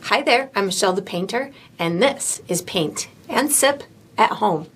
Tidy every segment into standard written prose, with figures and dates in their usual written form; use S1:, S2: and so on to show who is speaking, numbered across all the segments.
S1: Hi there, I'm Michelle the Painter, and this is Paint and Sip at Home.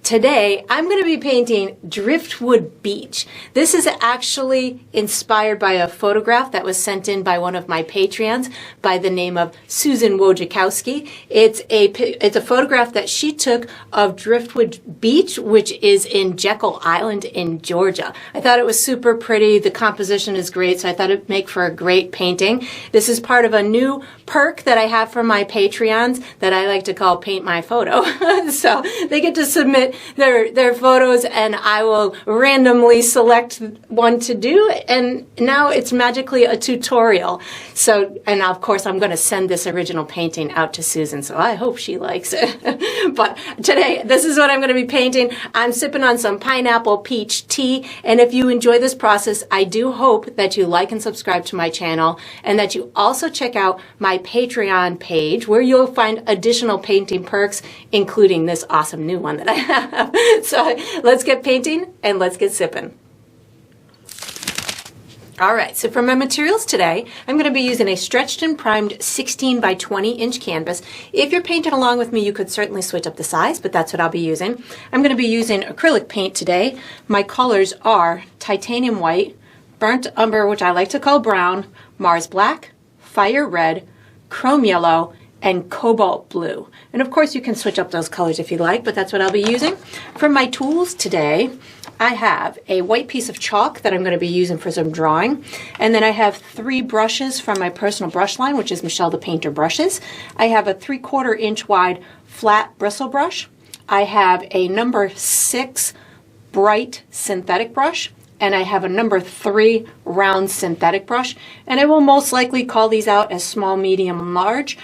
S1: Today, I'm going to be painting Driftwood Beach. This is actually inspired by a photograph that was sent in by one of my Patreons by the name of Susan Wojciechowski. It's a photograph that she took of Driftwood Beach, which is in Jekyll Island in Georgia. I thought it was super pretty. The composition is great, so I thought it'd make for a great painting. This is part of a new perk that I have for my Patreons that I like to call Paint My Photo. So they get to submit their photos and I will randomly select one to do, and now it's magically a tutorial. So, and of course I'm going to send this original painting out to Susan, so I hope she likes it. But today, this is what I'm going to be painting. I'm sipping on some pineapple peach tea, and if you enjoy this process, I do hope that you like and subscribe to my channel, and that you also check out my Patreon page where you'll find additional painting perks, including this awesome new one that I have. So let's get painting and let's get sipping. All right, so for my materials today, I'm going to be using a stretched and primed 16 by 20 inch canvas. If you're painting along with me, you could certainly switch up the size, but that's what I'll be using. I'm going to be using acrylic paint today. My colors are titanium white, burnt umber, which I like to call brown, Mars black, fire red, chrome yellow, and cobalt blue. And of course you can switch up those colors if you like, but that's what I'll be using. For my tools today, I have a white piece of chalk that I'm going to be using for some drawing. And then I have 3 brushes from my personal brush line, which is Michelle the Painter brushes. I have a 3/4 inch wide flat bristle brush. I have a number 6 bright synthetic brush. And I have a number 3 round synthetic brush, and I will most likely call these out as small, medium, and large,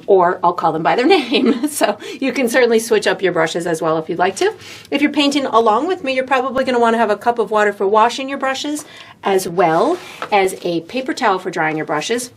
S1: or I'll call them by their name. So you can certainly switch up your brushes as well if you'd like to. If you're painting along with me, you're probably going to want to have a cup of water for washing your brushes, as well as a paper towel for drying your brushes.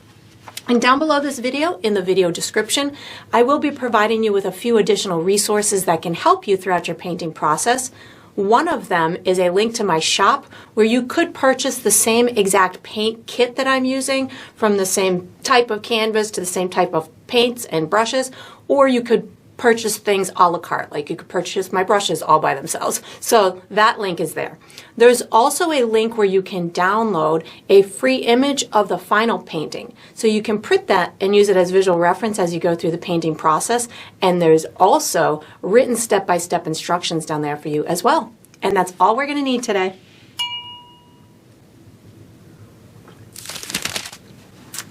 S1: And down below this video, in the video description, I will be providing you with a few additional resources that can help you throughout your painting process. One of them is a link to my shop where you could purchase the same exact paint kit that I'm using, from the same type of canvas to the same type of paints and brushes, or you could purchase things a la carte, like you could purchase my brushes all by themselves. So that link is there. There's also a link where you can download a free image of the final painting. So you can print that and use it as visual reference as you go through the painting process. And there's also written step-by-step instructions down there for you as well. And that's all we're going to need today.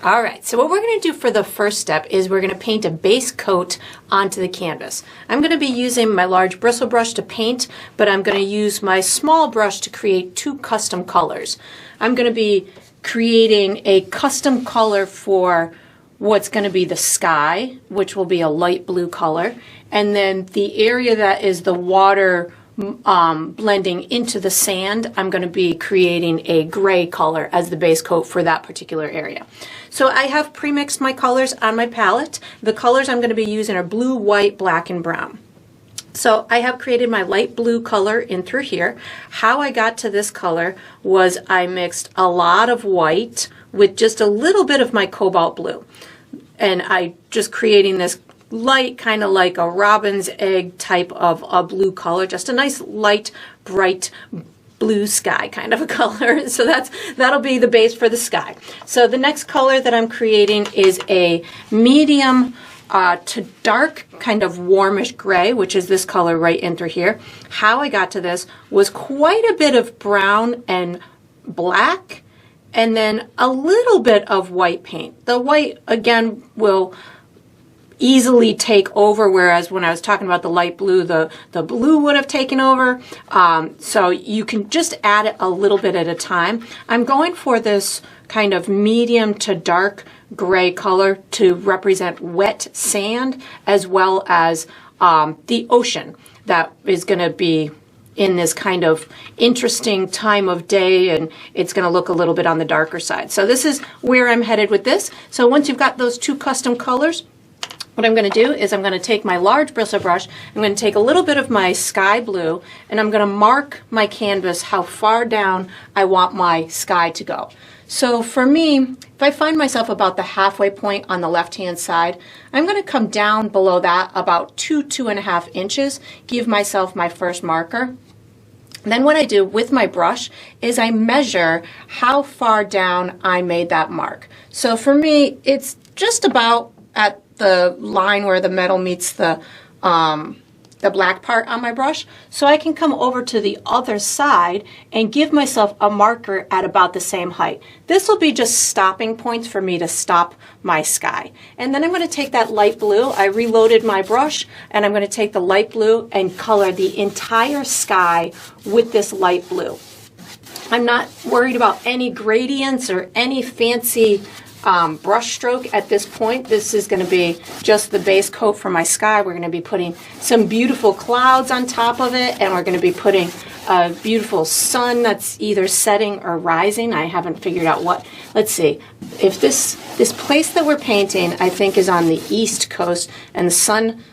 S1: All right, so what we're going to do for the first step is we're going to paint a base coat onto the canvas. I'm going to be using my large bristle brush to paint, but I'm going to use my small brush to create 2 custom colors. I'm going to be creating a custom color for what's going to be the sky, which will be a light blue color, and then the area that is the water blending into the sand, I'm going to be creating a gray color as the base coat for that particular area. So I have pre-mixed my colors on my palette. The colors I'm going to be using are blue, white, black, and brown. So I have created my light blue color in through here. How I got to this color was I mixed a lot of white with just a little bit of my cobalt blue. And I just creating this light, kind of like a robin's egg type of a blue color, just a nice light, bright blue sky kind of a color. So that'll be the base for the sky. So the next color that I'm creating is a medium to dark, kind of warmish gray, which is this color right in through here. How I got to this was quite a bit of brown and black, and then a little bit of white paint. The white, again, will easily take over, whereas when I was talking about the light blue, the blue would have taken over. So you can just add it a little bit at a time. I'm going for this kind of medium to dark gray color to represent wet sand, as well as the ocean that is going to be in this kind of interesting time of day, and it's going to look a little bit on the darker side. So this is where I'm headed with this. So once you've got those two custom colors, what I'm going to do is I'm going to take my large bristle brush, I'm going to take a little bit of my sky blue, and I'm going to mark my canvas how far down I want my sky to go. So for me, if I find myself about the halfway point on the left-hand side, I'm going to come down below that about 2.5 inches, give myself my first marker. And then what I do with my brush is I measure how far down I made that mark. So for me, it's just about at the line where the metal meets the black part on my brush. So I can come over to the other side and give myself a marker at about the same height. This will be just stopping points for me to stop my sky. And then I'm going to take that light blue. I reloaded my brush, and I'm going to take the light blue and color the entire sky with this light blue. I'm not worried about any gradients or any fancy brush stroke at this point. This is going to be just the base coat for my sky. We're going to be putting some beautiful clouds on top of it, and we're going to be putting a beautiful sun that's either setting or rising. I haven't figured out what. Let's see. If this place that we're painting, I think, is on the east coast, and the sun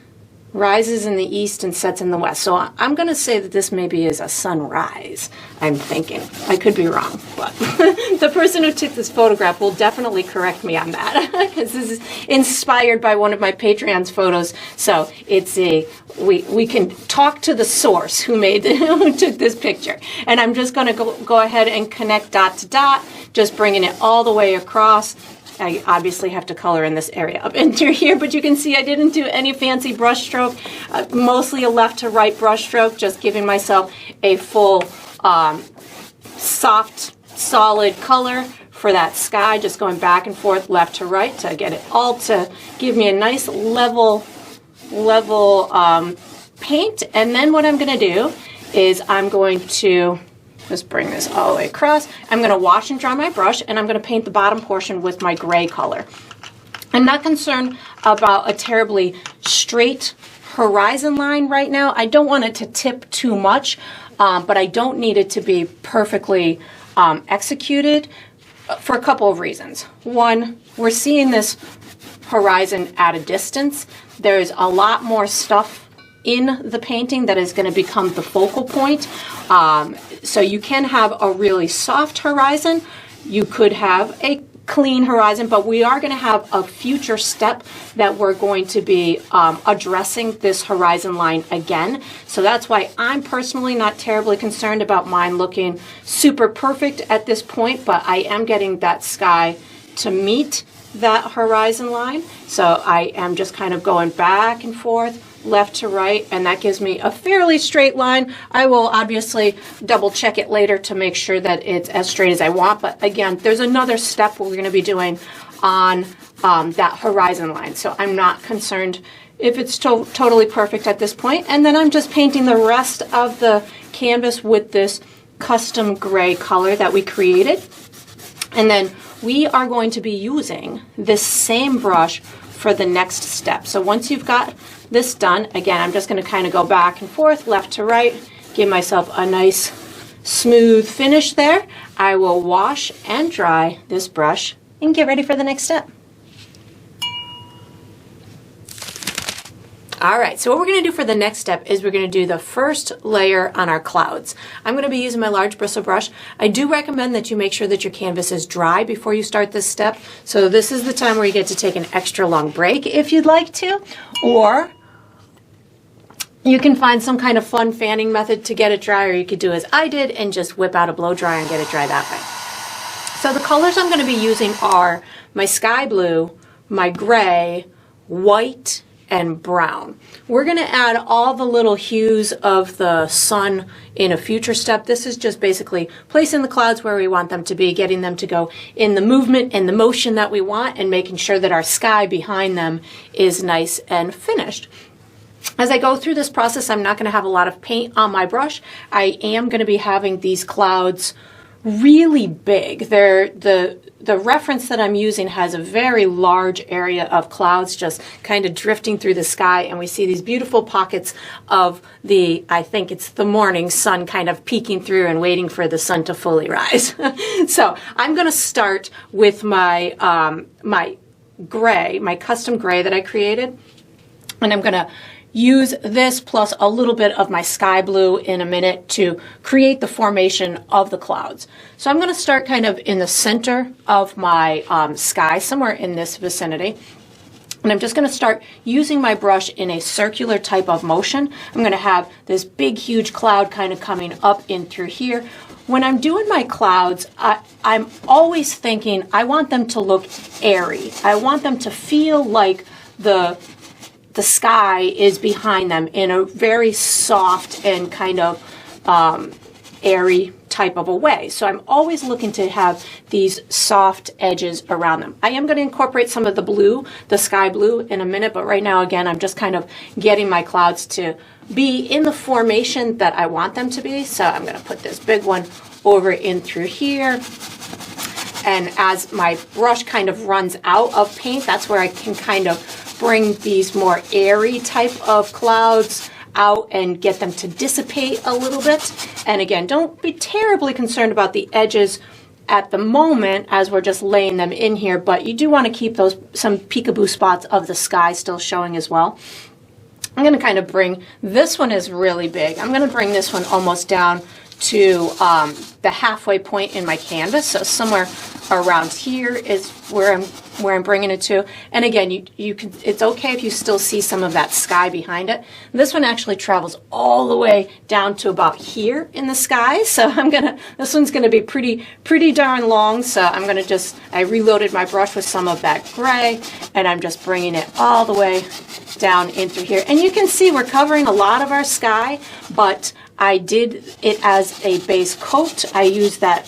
S1: rises in the east and sets in the west. So I'm going to say that this maybe is a sunrise, I'm thinking. I could be wrong, but the person who took this photograph will definitely correct me on that, because this is inspired by one of my Patreon's photos. So it's we can talk to the source who took this picture. And I'm just going to go ahead and connect dot to dot, just bringing it all the way across. I obviously have to color in this area up into here, but you can see I didn't do any fancy brush stroke, mostly a left to right brush stroke, just giving myself a full soft, solid color for that sky, just going back and forth left to right to get it all to give me a nice level paint. And then what I'm going to do is I'm going to just bring this all the way across. I'm going to wash and dry my brush, and I'm going to paint the bottom portion with my gray color. I'm not concerned about a terribly straight horizon line right now. I don't want it to tip too much, but I don't need it to be perfectly executed for a couple of reasons. One, we're seeing this horizon at a distance. There's a lot more stuff in the painting that is going to become the focal point. So you can have a really soft horizon. You could have a clean horizon, but we are going to have a future step that we're going to be addressing this horizon line again. So that's why I'm personally not terribly concerned about mine looking super perfect at this point, but I am getting that sky to meet that horizon line. So I am just kind of going back and forth, left to right, and that gives me a fairly straight line. I will obviously double check it later to make sure that it's as straight as I want, but again, there's another step we're going to be doing on that horizon line, so I'm not concerned if it's totally perfect at this point. And then I'm just painting the rest of the canvas with this custom gray color that we created, and then we are going to be using this same brush for the next step. So once you've got this done, again, I'm just going to kind of go back and forth, left to right, give myself a nice smooth finish there. I will wash and dry this brush and get ready for the next step. All right, so what we're going to do for the next step is we're going to do the first layer on our clouds. I'm going to be using my large bristle brush. I do recommend that you make sure that your canvas is dry before you start this step. So this is the time where you get to take an extra long break if you'd like to, or you can find some kind of fun fanning method to get it dry, or you could do as I did and just whip out a blow dryer and get it dry that way. So the colors I'm going to be using are my sky blue, my gray, white, and brown. We're going to add all the little hues of the sun in a future step. This is just basically placing the clouds where we want them to be, getting them to go in the movement and the motion that we want, and making sure that our sky behind them is nice and finished. As I go through this process, I'm not going to have a lot of paint on my brush. I am going to be having these clouds really big. The reference that I'm using has a very large area of clouds just kind of drifting through the sky, and we see these beautiful pockets of I think it's the morning sun kind of peeking through and waiting for the sun to fully rise. So I'm going to start with my my gray, my custom gray that I created, and I'm going to use this plus a little bit of my sky blue in a minute to create the formation of the clouds. So I'm going to start kind of in the center of my sky, somewhere in this vicinity. And I'm just going to start using my brush in a circular type of motion. I'm going to have this big, huge cloud kind of coming up in through here. When I'm doing my clouds, I'm always thinking I want them to look airy. I want them to feel like the sky is behind them in a very soft and kind of airy type of a way. So I'm always looking to have these soft edges around them. I am going to incorporate some of the blue, the sky blue, in a minute, but right now, again, I'm just kind of getting my clouds to be in the formation that I want them to be. So I'm going to put this big one over in through here. And as my brush kind of runs out of paint, that's where I can kind of bring these more airy type of clouds out and get them to dissipate a little bit. And again, don't be terribly concerned about the edges at the moment as we're just laying them in here, but you do want to keep those some peekaboo spots of the sky still showing as well. I'm going to kind of bring, this one is really big. I'm going to bring this one almost down to the halfway point in my canvas. So somewhere around here is where I'm bringing it to. And again, you can, it's okay if you still see some of that sky behind it. This one actually travels all the way down to about here in the sky. So this one's gonna be pretty darn long. So I reloaded my brush with some of that gray, and I'm just bringing it all the way down in through here. And you can see we're covering a lot of our sky, but I did it as a base coat. I used that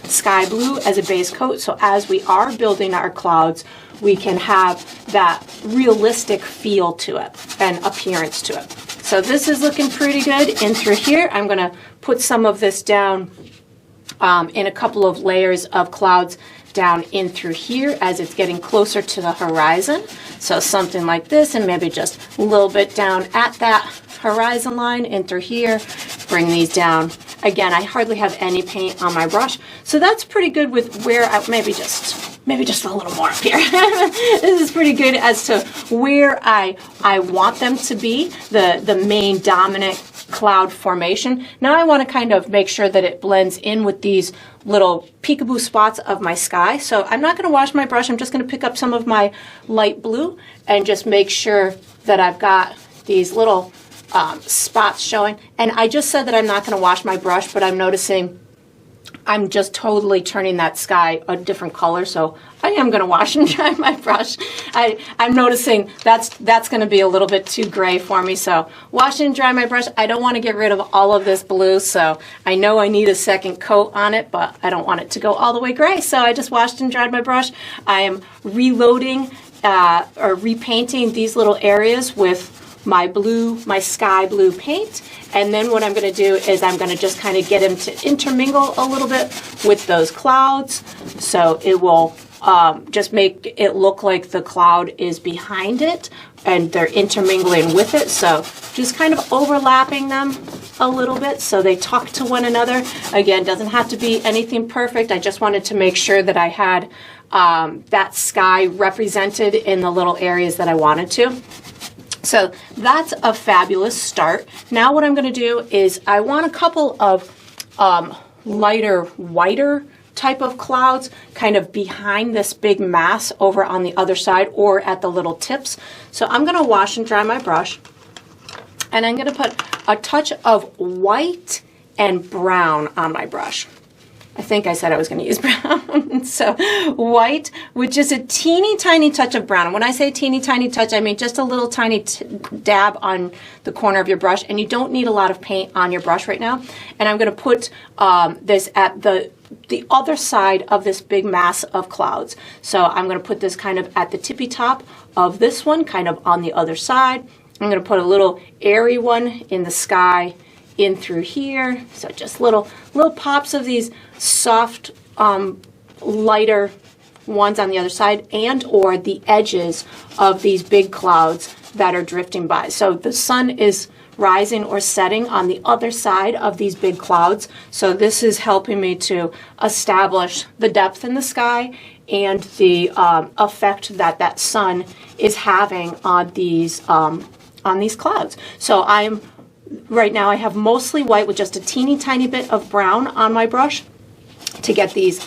S1: sky blue as a base coat, so as we are building our clouds, we can have that realistic feel to it and appearance to it. So this is looking pretty good in through here. I'm going to put some of this down in a couple of layers of clouds down in through here as it's getting closer to the horizon. So something like this, and maybe just a little bit down at that horizon line in through here. Bring these down. Again, I hardly have any paint on my brush, so that's pretty good with where maybe just a little more up here. This is pretty good as to where I want them to be, the main dominant cloud formation. Now I want to kind of make sure that it blends in with these little peekaboo spots of my sky. So I'm not going to wash my brush. I'm just going to pick up some of my light blue and just make sure that I've got these little spots showing. And I just said that I'm not going to wash my brush, but I'm noticing I'm just totally turning that sky a different color, so I am going to wash and dry my brush. I'm noticing that's going to be a little bit too gray for me, so wash and dry my brush. I don't want to get rid of all of this blue, so I know I need a second coat on it, but I don't want it to go all the way gray, so I just washed and dried my brush. I am reloading or repainting these little areas with my blue, my sky blue paint. And then what I'm going to do is I'm going to just kind of get them to intermingle a little bit with those clouds. So it will just make it look like the cloud is behind it and they're intermingling with it. So just kind of overlapping them a little bit so they talk to one another. Again, doesn't have to be anything perfect. I just wanted to make sure that I had that sky represented in the little areas that I wanted to. So that's a fabulous start. Now what I'm going to do is I want a couple of lighter, whiter type of clouds kind of behind this big mass over on the other side or at the little tips. So I'm going to wash and dry my brush, and I'm going to put a touch of white and brown on my brush. I think I said I was going to use brown. So white with just a teeny tiny touch of brown. When I say teeny tiny touch, I mean just a little tiny dab on the corner of your brush, and you don't need a lot of paint on your brush right now. And I'm going to put this at the other side of this big mass of clouds. So I'm going to put this kind of at the tippy top of this one, kind of on the other side. I'm going to put a little airy one in the sky in through here. So just little pops of these soft, lighter ones on the other side, and or the edges of these big clouds that are drifting by. So the sun is rising or setting on the other side of these big clouds. So this is helping me to establish the depth in the sky and the effect that that sun is having on these clouds. So right now I have mostly white with just a teeny tiny bit of brown on my brush to get these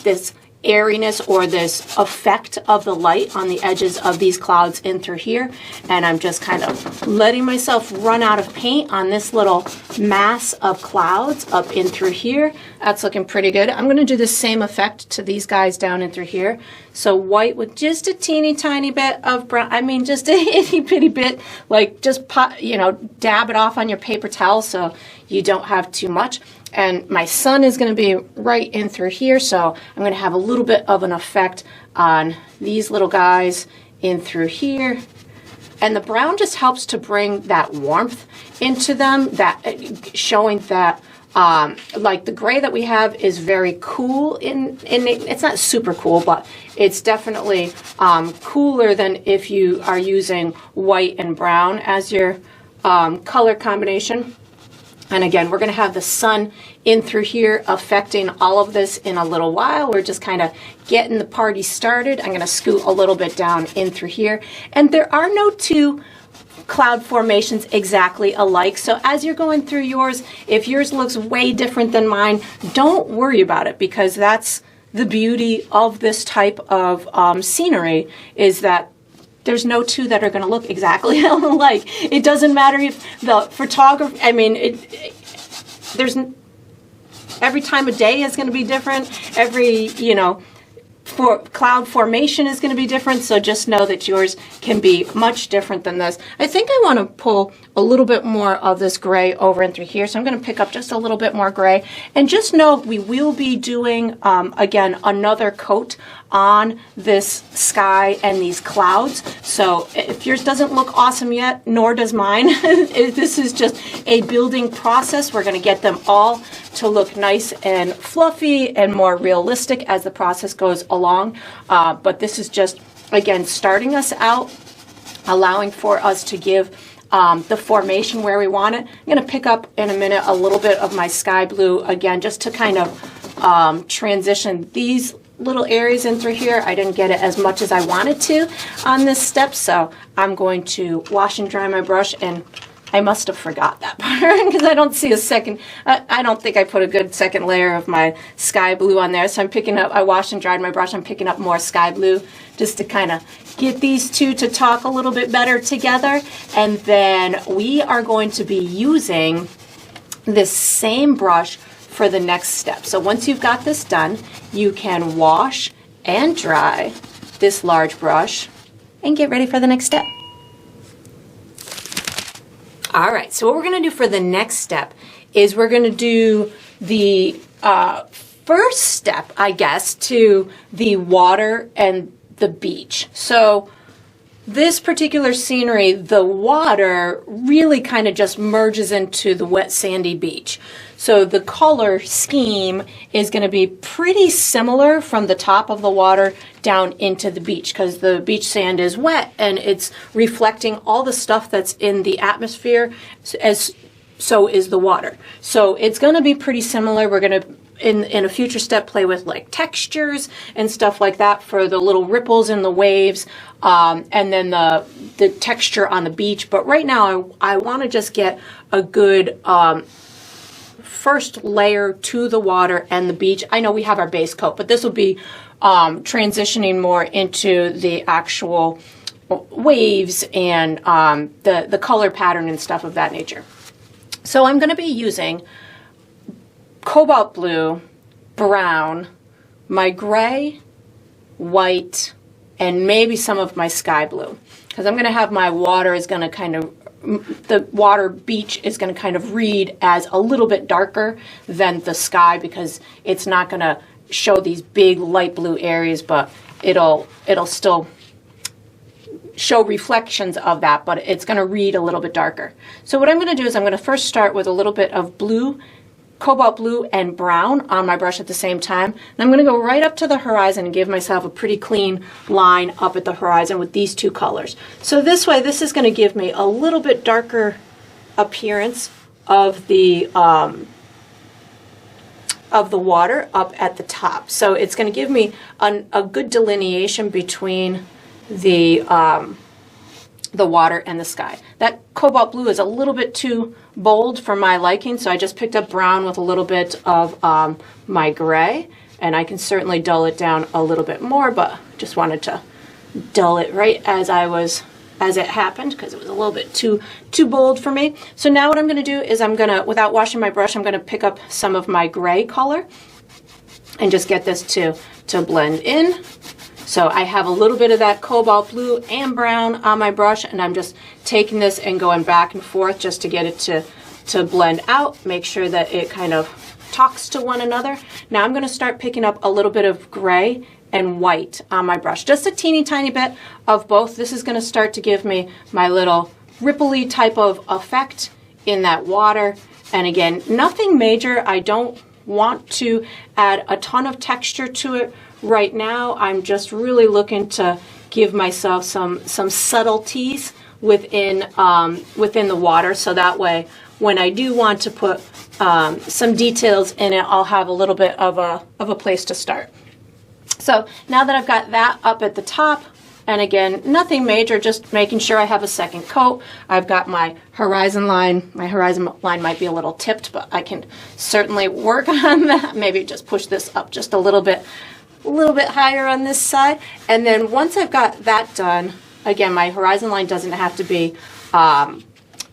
S1: this airiness or this effect of the light on the edges of these clouds in through here. And I'm just kind of letting myself run out of paint on this little mass of clouds up in through here. That's looking pretty good. I'm going to do the same effect to these guys down in through here. So white with just a teeny tiny bit of brown. I mean, just a itty bitty bit, like just dab it off on your paper towel so you don't have too much. And my sun is going to be right in through here, so I'm going to have a little bit of an effect on these little guys in through here. And the brown just helps to bring that warmth into them, that showing that like the gray that we have is very cool it's not super cool, but it's definitely cooler than if you are using white and brown as your color combination. And again, we're going to have the sun in through here affecting all of this in a little while. We're just kind of getting the party started. I'm going to scoot a little bit down in through here. And there are no two cloud formations exactly alike. So as you're going through yours, if yours looks way different than mine, don't worry about it, because that's the beauty of this type of scenery, is that there's no two that are going to look exactly alike. It doesn't matter if the photographer, I mean, every time of day is going to be different. Every, for cloud formation is going to be different. So just know that yours can be much different than this. I think I want to pull a little bit more of this gray over in through here. So I'm going to pick up just a little bit more gray, and just know we will be doing, again, another coat on this sky and these clouds. So if yours doesn't look awesome yet, nor does mine, this is just a building process. We're going to get them all to look nice and fluffy and more realistic as the process goes along. But this is just, again, starting us out, allowing for us to give the formation where we want it. I'm going to pick up in a minute a little bit of my sky blue again, just to kind of transition these little areas in through here. I didn't get it as much as I wanted to on this step, so I'm going to wash and dry my brush. And I must have forgot that part because I don't see a second, I don't think I put a good second layer of my sky blue on there. So I'm picking up, I washed and dried my brush, I'm picking up more sky blue just to kind of get these two to talk a little bit better together. And then we are going to be using this same brush for the next step. So once you've got this done, you can wash and dry this large brush and get ready for the next step. All right, so what we're going to do for the next step is we're going to do the first step, I guess, to the water and the beach. So this particular scenery, the water really kind of just merges into the wet sandy beach. So the color scheme is going to be pretty similar from the top of the water down into the beach, because the beach sand is wet and it's reflecting all the stuff that's in the atmosphere, as so is the water. So it's going to be pretty similar. We're going to, in a future step, play with like textures and stuff like that for the little ripples in the waves, and then the texture on the beach. But right now I want to just get a good first layer to the water and the beach. I know we have our base coat, but this will be transitioning more into the actual waves and the color pattern and stuff of that nature. So I'm going to be using cobalt blue, brown, my gray, white, and maybe some of my sky blue, because I'm going to have my water is going to kind of, the water beach is going to kind of read as a little bit darker than the sky, because it's not going to show these big light blue areas, but it'll still show reflections of that, but it's going to read a little bit darker. So what I'm going to do is I'm going to first start with a little bit of blue, cobalt blue and brown on my brush at the same time. And I'm going to go right up to the horizon and give myself a pretty clean line up at the horizon with these two colors. So this way, this is going to give me a little bit darker appearance of the water up at the top. So it's going to give me a good delineation between the water and the sky. That cobalt blue is a little bit too bold for my liking, so I just picked up brown with a little bit of my gray, and I can certainly dull it down a little bit more, but just wanted to dull it right as it happened because it was a little bit too bold for me. So now what I'm going to do is I'm going to, without washing my brush, I'm going to pick up some of my gray color and just get this to blend in. So I have a little bit of that cobalt blue and brown on my brush, and I'm just taking this and going back and forth just to get it to blend out, make sure that it kind of talks to one another. Now I'm going to start picking up a little bit of gray and white on my brush, just a teeny tiny bit of both. This is going to start to give me my little ripply type of effect in that water. And again, nothing major. I don't want to add a ton of texture to it right now. I'm just really looking to give myself some subtleties within the water, so that way when I do want to put some details in it, I'll have a little bit of a place to start. So now that I've got that up at the top, and again, nothing major, just making sure I have a second coat. I've got my horizon line. My horizon line might be a little tipped, but I can certainly work on that. Maybe just push this up just a little bit higher on this side. And then once I've got that done, again, my horizon line doesn't have to be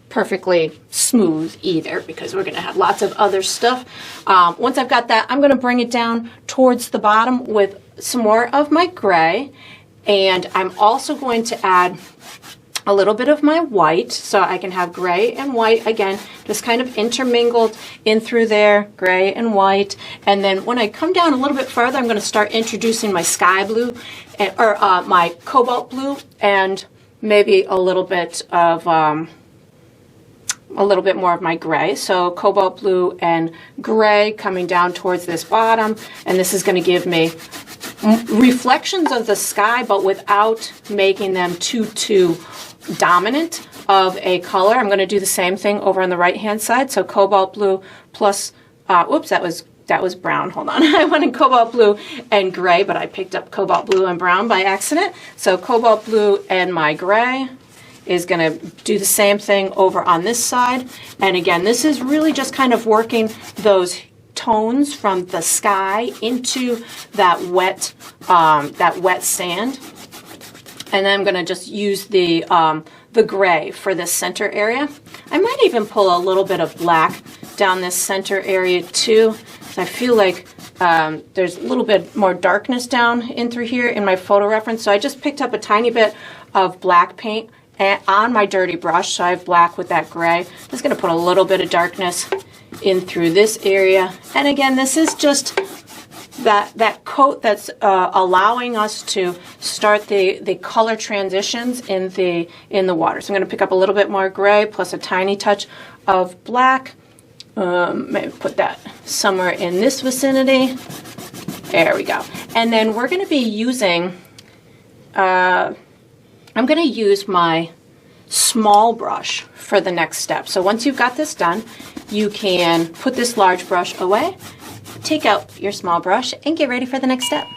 S1: perfectly smooth either, because we're going to have lots of other stuff. Once I've got that, I'm going to bring it down towards the bottom with some more of my gray, and I'm also going to add a little bit of my white, so I can have gray and white again, just kind of intermingled in through there, gray and white. And then when I come down a little bit further, I'm going to start introducing my sky blue, or my cobalt blue, and maybe a little bit more of my gray. So cobalt blue and gray coming down towards this bottom, and this is going to give me reflections of the sky, but without making them too dominant of a color. I'm going to do the same thing over on the right hand side. So cobalt blue plus oops, that was brown. Hold on. I wanted cobalt blue and gray, but I picked up cobalt blue and brown by accident. So cobalt blue and my gray is going to do the same thing over on this side. And again, this is really just kind of working those tones from the sky into that wet sand. And then I'm going to just use the gray for this center area. I might even pull a little bit of black down this center area too. So I feel like there's a little bit more darkness down in through here in my photo reference. So I just picked up a tiny bit of black paint on my dirty brush. So I have black with that gray. I'm just going to put a little bit of darkness in through this area. And again, this is just that coat that's allowing us to start the color transitions in the water. So I'm going to pick up a little bit more gray plus a tiny touch of black. Maybe put that somewhere in this vicinity. There we go. And then we're going to be using, I'm going to use my small brush for the next step. So once you've got this done, you can put this large brush away, take out your small brush, and get ready for the next step.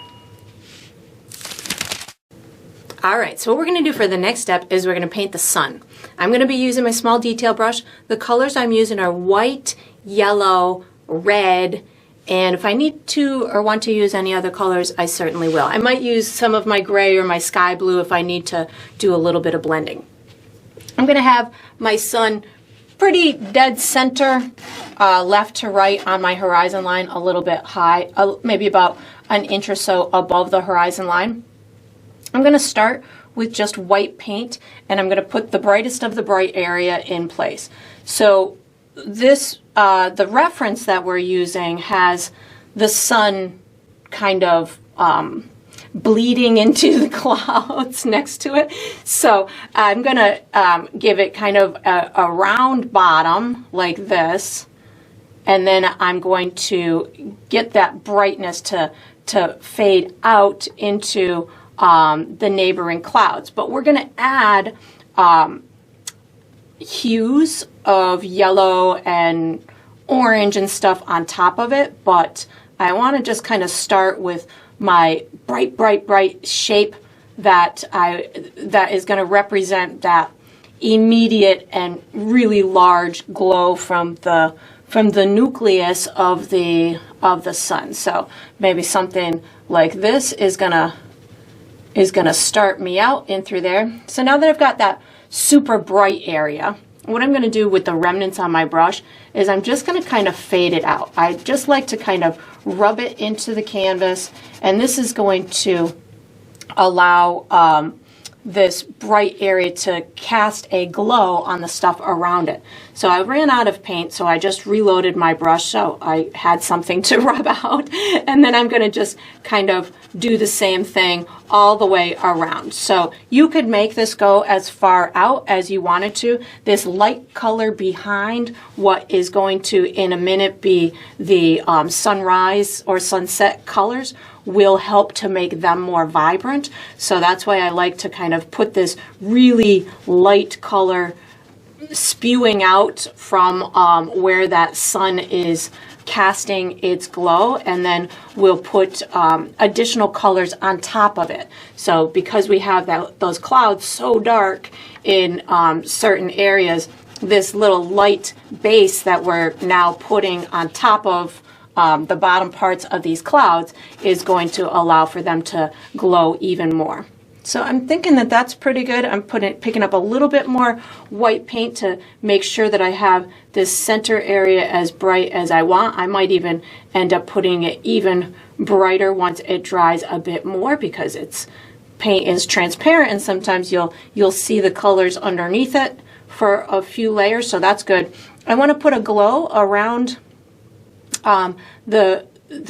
S1: All right, so what we're going to do for the next step is we're going to paint the sun. I'm going to be using my small detail brush. The colors I'm using are white, yellow, red, and if I need to or want to use any other colors, I certainly will. I might use some of my gray or my sky blue if I need to do a little bit of blending. I'm going to have my sun pretty dead center, left to right on my horizon line, a little bit high, maybe about an inch or so above the horizon line. I'm going to start with just white paint, and I'm going to put the brightest of the bright area in place. So this, the reference that we're using has the sun kind of bleeding into the clouds next to it. So I'm gonna give it kind of a round bottom like this, and then I'm going to get that brightness to fade out into the neighboring clouds. But we're gonna add hues of yellow and orange and stuff on top of it, but I want to just kind of start with my bright shape that is going to represent that immediate and really large glow from the nucleus of the sun. So maybe something like this is gonna start me out in through there. So now that I've got that super bright area, what I'm going to do with the remnants on my brush is I'm just going to kind of fade it out. I just like to kind of rub it into the canvas, and this is going to allow this bright area to cast a glow on the stuff around it. So I ran out of paint, so I just reloaded my brush so I had something to rub out, and then I'm going to just kind of do the same thing all the way around. So you could make this go as far out as you wanted to. This light color behind what is going to in a minute be the sunrise or sunset colors will help to make them more vibrant. So that's why I like to kind of put this really light color spewing out from where that sun is casting its glow, and then we'll put additional colors on top of it. So because we have those clouds so dark in certain areas, this little light base that we're now putting on top of the bottom parts of these clouds is going to allow for them to glow even more. So I'm thinking that that's pretty good. I'm picking up a little bit more white paint to make sure that I have this center area as bright as I want. I might even end up putting it even brighter once it dries a bit more, because paint is transparent and sometimes you'll see the colors underneath it for a few layers, so that's good. I want to put a glow around the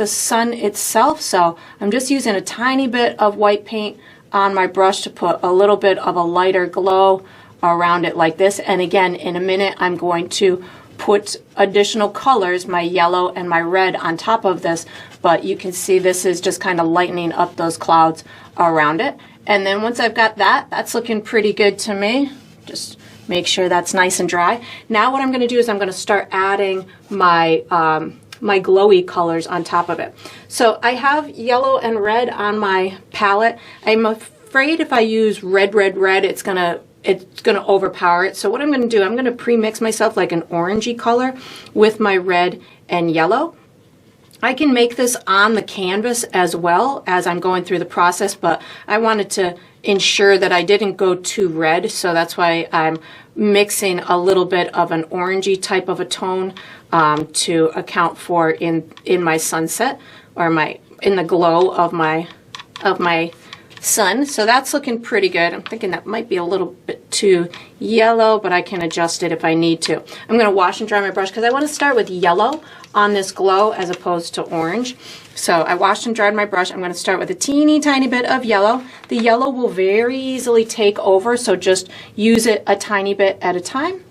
S1: sun itself, so I'm just using a tiny bit of white paint on my brush to put a little bit of a lighter glow around it like this. And again, in a minute I'm going to put additional colors, my yellow and my red, on top of this, but you can see this is just kind of lightening up those clouds around it. And then once I've got that's looking pretty good to me. Just make sure that's nice and dry. Now what I'm going to do is I'm going to start adding my my glowy colors on top of it. So I have yellow and red on my palette. I'm afraid if I use red, it's gonna overpower it. So what I'm gonna do, I'm gonna pre-mix myself like an orangey color with my red and yellow. I can make this on the canvas as well as I'm going through the process, but I wanted to ensure that I didn't go too red, so that's why I'm mixing a little bit of an orangey type of a tone to account for in my sunset, or in the glow of my sun. So that's looking pretty good. I'm thinking that might be a little bit too yellow, but I can adjust it if I need to. I'm going to wash and dry my brush because I want to start with yellow on this glow as opposed to orange. So I washed and dried my brush. I'm going to start with a teeny tiny bit of yellow. The yellow will very easily take over, so just use it a tiny bit at a time.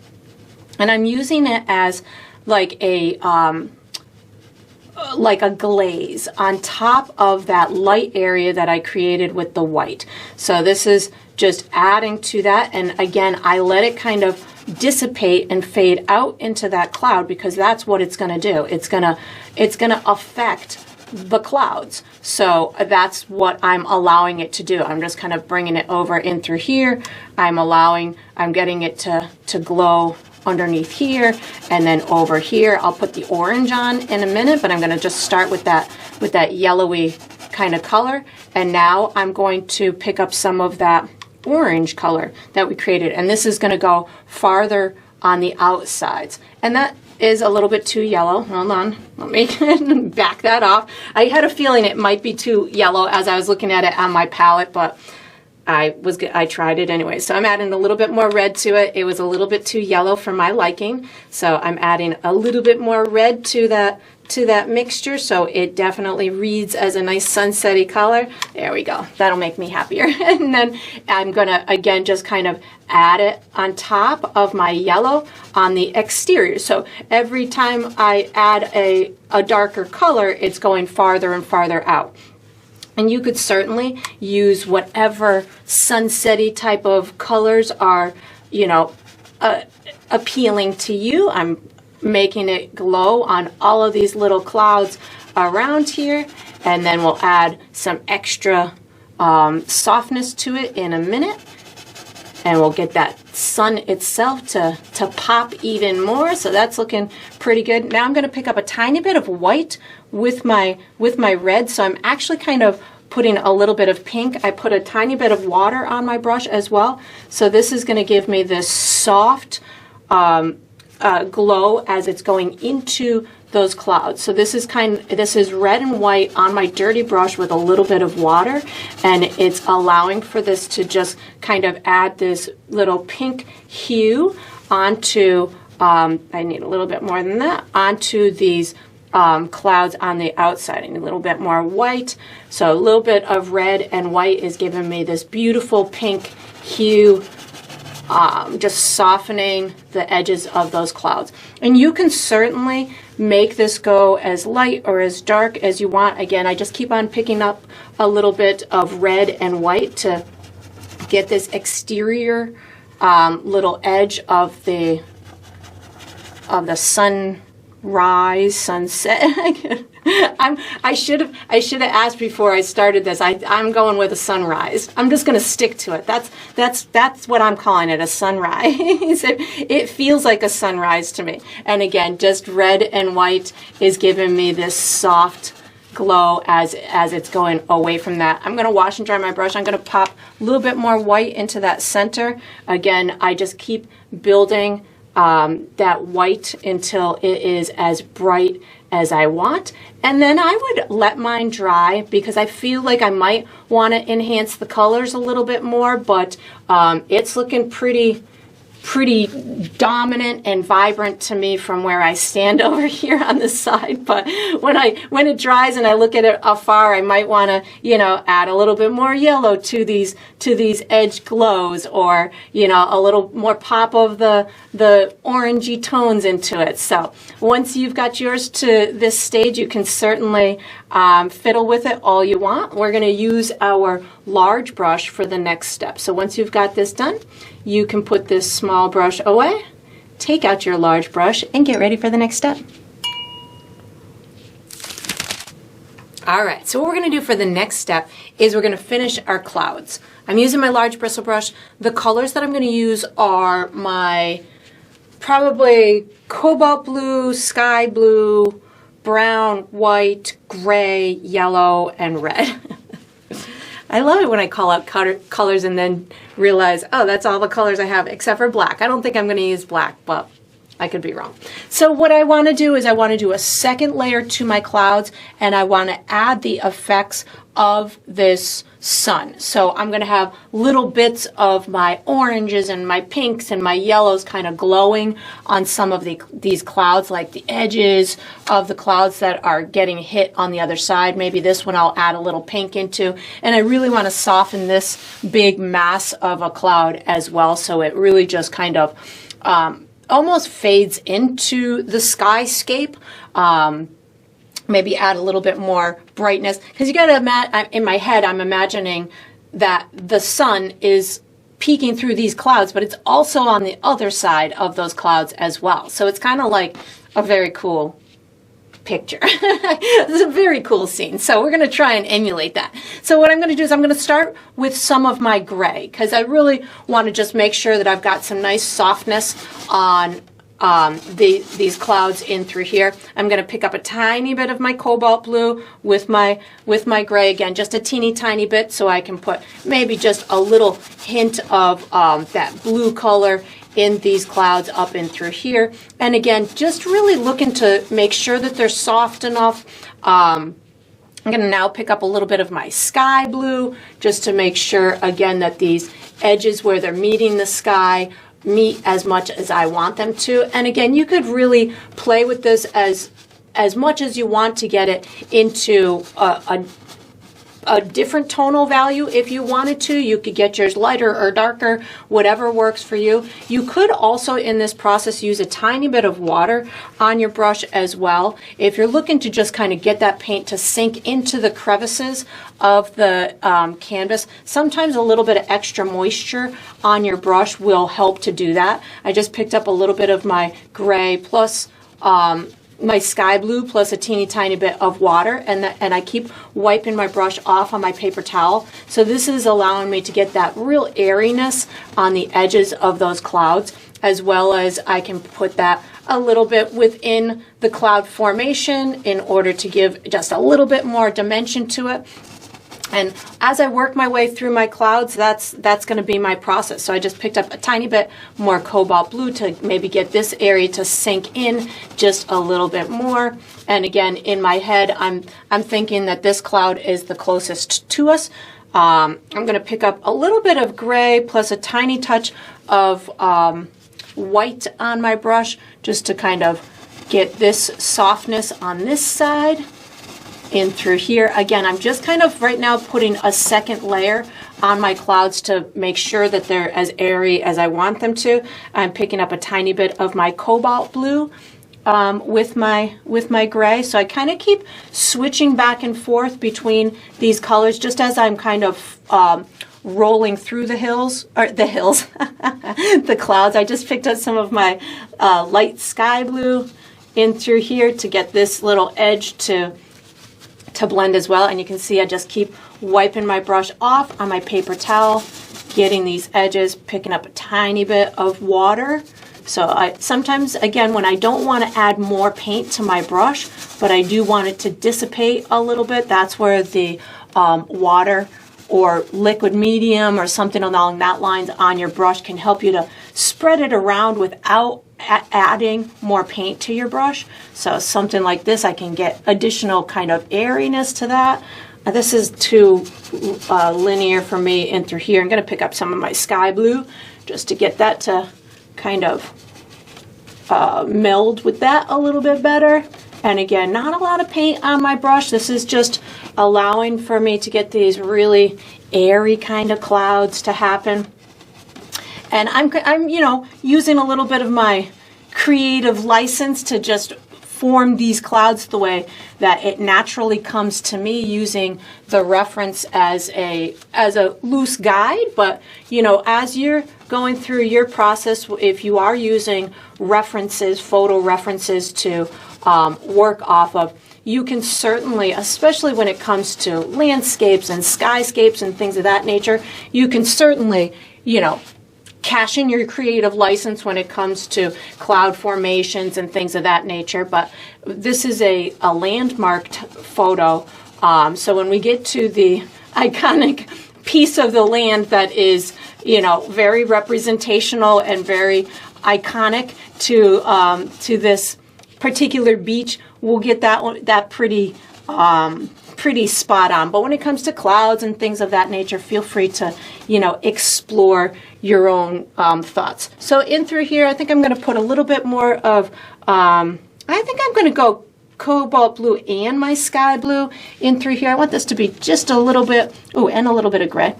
S1: And I'm using it as like a glaze on top of that light area that I created with the white. So this is just adding to that, and again I let it kind of dissipate and fade out into that cloud because that's what it's going to do. It's going to affect the clouds. So that's what I'm allowing it to do. I'm just kind of bringing it over in through here. I'm getting it to glow underneath here, and then over here. I'll put the orange on in a minute, but I'm going to just start with that yellowy kind of color. And now I'm going to pick up some of that orange color that we created, and this is going to go farther on the outsides. And that is a little bit too yellow. Hold on, let me back that off. I had a feeling it might be too yellow as I was looking at it on my palette, but I tried it anyway. So I'm adding a little bit more red to it. It was a little bit too yellow for my liking, so I'm adding a little bit more red to to that mixture so it definitely reads as a nice sunsetty color. There we go. That'll make me happier. And then I'm gonna again just kind of add it on top of my yellow on the exterior. So every time I add a darker color, it's going farther and farther out. And you could certainly use whatever sunsetty type of colors are, you know, appealing to you. I'm making it glow on all of these little clouds around here, and then we'll add some extra softness to it in a minute, and we'll get that sun itself to pop even more. So that's looking pretty good. Now I'm going to pick up a tiny bit of white with my red, so I'm actually kind of putting a little bit of pink. I put a tiny bit of water on my brush as well, so this is going to give me this soft glow as it's going into those clouds. So this is red and white on my dirty brush with a little bit of water, and it's allowing for this to just kind of add this little pink hue onto, I need a little bit more than that, onto these clouds on the outside. I need a little bit more white. So a little bit of red and white is giving me this beautiful pink hue, just softening the edges of those clouds. And you can certainly make this go as light or as dark as you want. Again, I just keep on picking up a little bit of red and white to get this exterior little edge of the sunrise, sunset. I should have asked before I started this. I'm going with a sunrise. I'm just going to stick to it. That's what I'm calling it, a sunrise. It feels like a sunrise to me. And again, just red and white is giving me this soft glow as it's going away from that. I'm going to wash and dry my brush. I'm going to pop a little bit more white into that center. Again, I just keep building that white until it is as bright as I want. And then I would let mine dry because I feel like I might want to enhance the colors a little bit more, but it's looking pretty dominant and vibrant to me from where I stand over here on the side. But when it dries and I look at it afar, I might want to, you know, add a little bit more yellow to these edge glows, or, you know, a little more pop of the orangey tones into it. So once you've got yours to this stage, you can certainly fiddle with it all you want. We're going to use our large brush for the next step. So once you've got this done, you can put this small brush away, take out your large brush, and get ready for the next step. All right, so what we're going to do for the next step is we're going to finish our clouds. I'm using my large bristle brush. The colors that I'm going to use are my probably cobalt blue, sky blue, brown, white, gray, yellow, and red. I love it when I call out colors and then realize, oh, that's all the colors I have except for black. I don't think I'm going to use black, but I could be wrong. So what I want to do is I want to do a second layer to my clouds, and I want to add the effects of this sun. So I'm going to have little bits of my oranges and my pinks and my yellows kind of glowing on some of these clouds, like the edges of the clouds that are getting hit on the other side. Maybe this one I'll add a little pink into. And I really want to soften this big mass of a cloud as well, so it really just kind of almost fades into the skyscape. Maybe add a little bit more brightness, because you got to imagine, in my head, I'm imagining that the sun is peeking through these clouds, but it's also on the other side of those clouds as well. So it's kind of like a very cool picture. It's a very cool scene. So we're going to try and emulate that. So what I'm going to do is I'm going to start with some of my gray, because I really want to just make sure that I've got some nice softness on these clouds in through here. I'm going to pick up a tiny bit of my cobalt blue with my gray, again, just a teeny tiny bit, so I can put maybe just a little hint of that blue color in these clouds up in through here. And again, just really looking to make sure that they're soft enough. I'm going to now pick up a little bit of my sky blue, just to make sure, again, that these edges where they're meeting the sky meet as much as I want them to. And again, you could really play with this as as much as you want to get it into a different tonal value. If you wanted to, you could get yours lighter or darker, whatever works for you. You could also in this process use a tiny bit of water on your brush as well. If you're looking to just kind of get that paint to sink into the crevices of the canvas, sometimes a little bit of extra moisture on your brush will help to do that. I just picked up a little bit of my gray plus my sky blue plus a teeny tiny bit of water, and I keep wiping my brush off on my paper towel. So this is allowing me to get that real airiness on the edges of those clouds, as well as I can put that a little bit within the cloud formation in order to give just a little bit more dimension to it. And as I work my way through my clouds, that's going to be my process. So I just picked up a tiny bit more cobalt blue to maybe get this area to sink in just a little bit more. And again, in my head, I'm thinking that this cloud is the closest to us. I'm going to pick up a little bit of gray plus a tiny touch of white on my brush just to kind of get this softness on this side. In through here. Again, I'm just kind of right now putting a second layer on my clouds to make sure that they're as airy as I want them to. I'm picking up a tiny bit of my cobalt blue with my gray. So I kind of keep switching back and forth between these colors just as I'm kind of rolling through the the clouds. I just picked up some of my light sky blue in through here to get this little edge to blend as well. And you can see I just keep wiping my brush off on my paper towel, getting these edges, picking up a tiny bit of water. So I sometimes, again, when I don't want to add more paint to my brush, but I do want it to dissipate a little bit, that's where the water or liquid medium or something along that lines on your brush can help you to spread it around without adding more paint to your brush. So something like this, I can get additional kind of airiness to that. This is too linear for me in through here. I'm going to pick up some of my sky blue just to get that to kind of meld with that a little bit better. And again, not a lot of paint on my brush. This is just allowing for me to get these really airy kind of clouds to happen. And I'm you know, using a little bit of my creative license to just form these clouds the way that it naturally comes to me, using the reference as a loose guide. But you know, as you're going through your process, if you are using references, photo references to work off of, you can certainly, especially when it comes to landscapes and skyscapes and things of that nature, you can certainly, you know, cash in your creative license when it comes to cloud formations and things of that nature. But this is a landmarked photo. So when we get to the iconic piece of the land that is, you know, very representational and very iconic to this particular beach, we'll get that pretty spot on. But when it comes to clouds and things of that nature, feel free to, you know, explore your own thoughts. So in through here, I think I'm going to put a little bit more of, I think I'm going to go cobalt blue and my sky blue in through here. I want this to be just a little bit, oh, and a little bit of gray.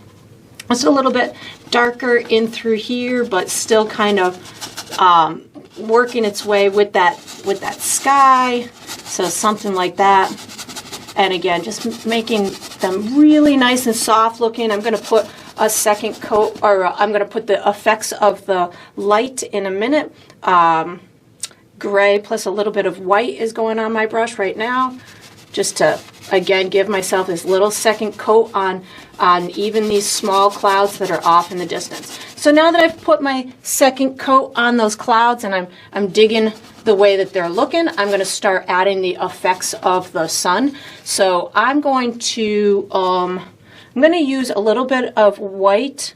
S1: It's a little bit darker in through here, but still kind of working its way with that sky. So something like that. And again, just making them really nice and soft looking. I'm going to put a second coat, or I'm going to put the effects of the light in a minute. Gray plus a little bit of white is going on my brush right now, just to, again, give myself this little second coat on even these small clouds that are off in the distance. So now that I've put my second coat on those clouds and I'm digging the way that they're looking, I'm going to start adding the effects of the sun. So I'm going to use a little bit of white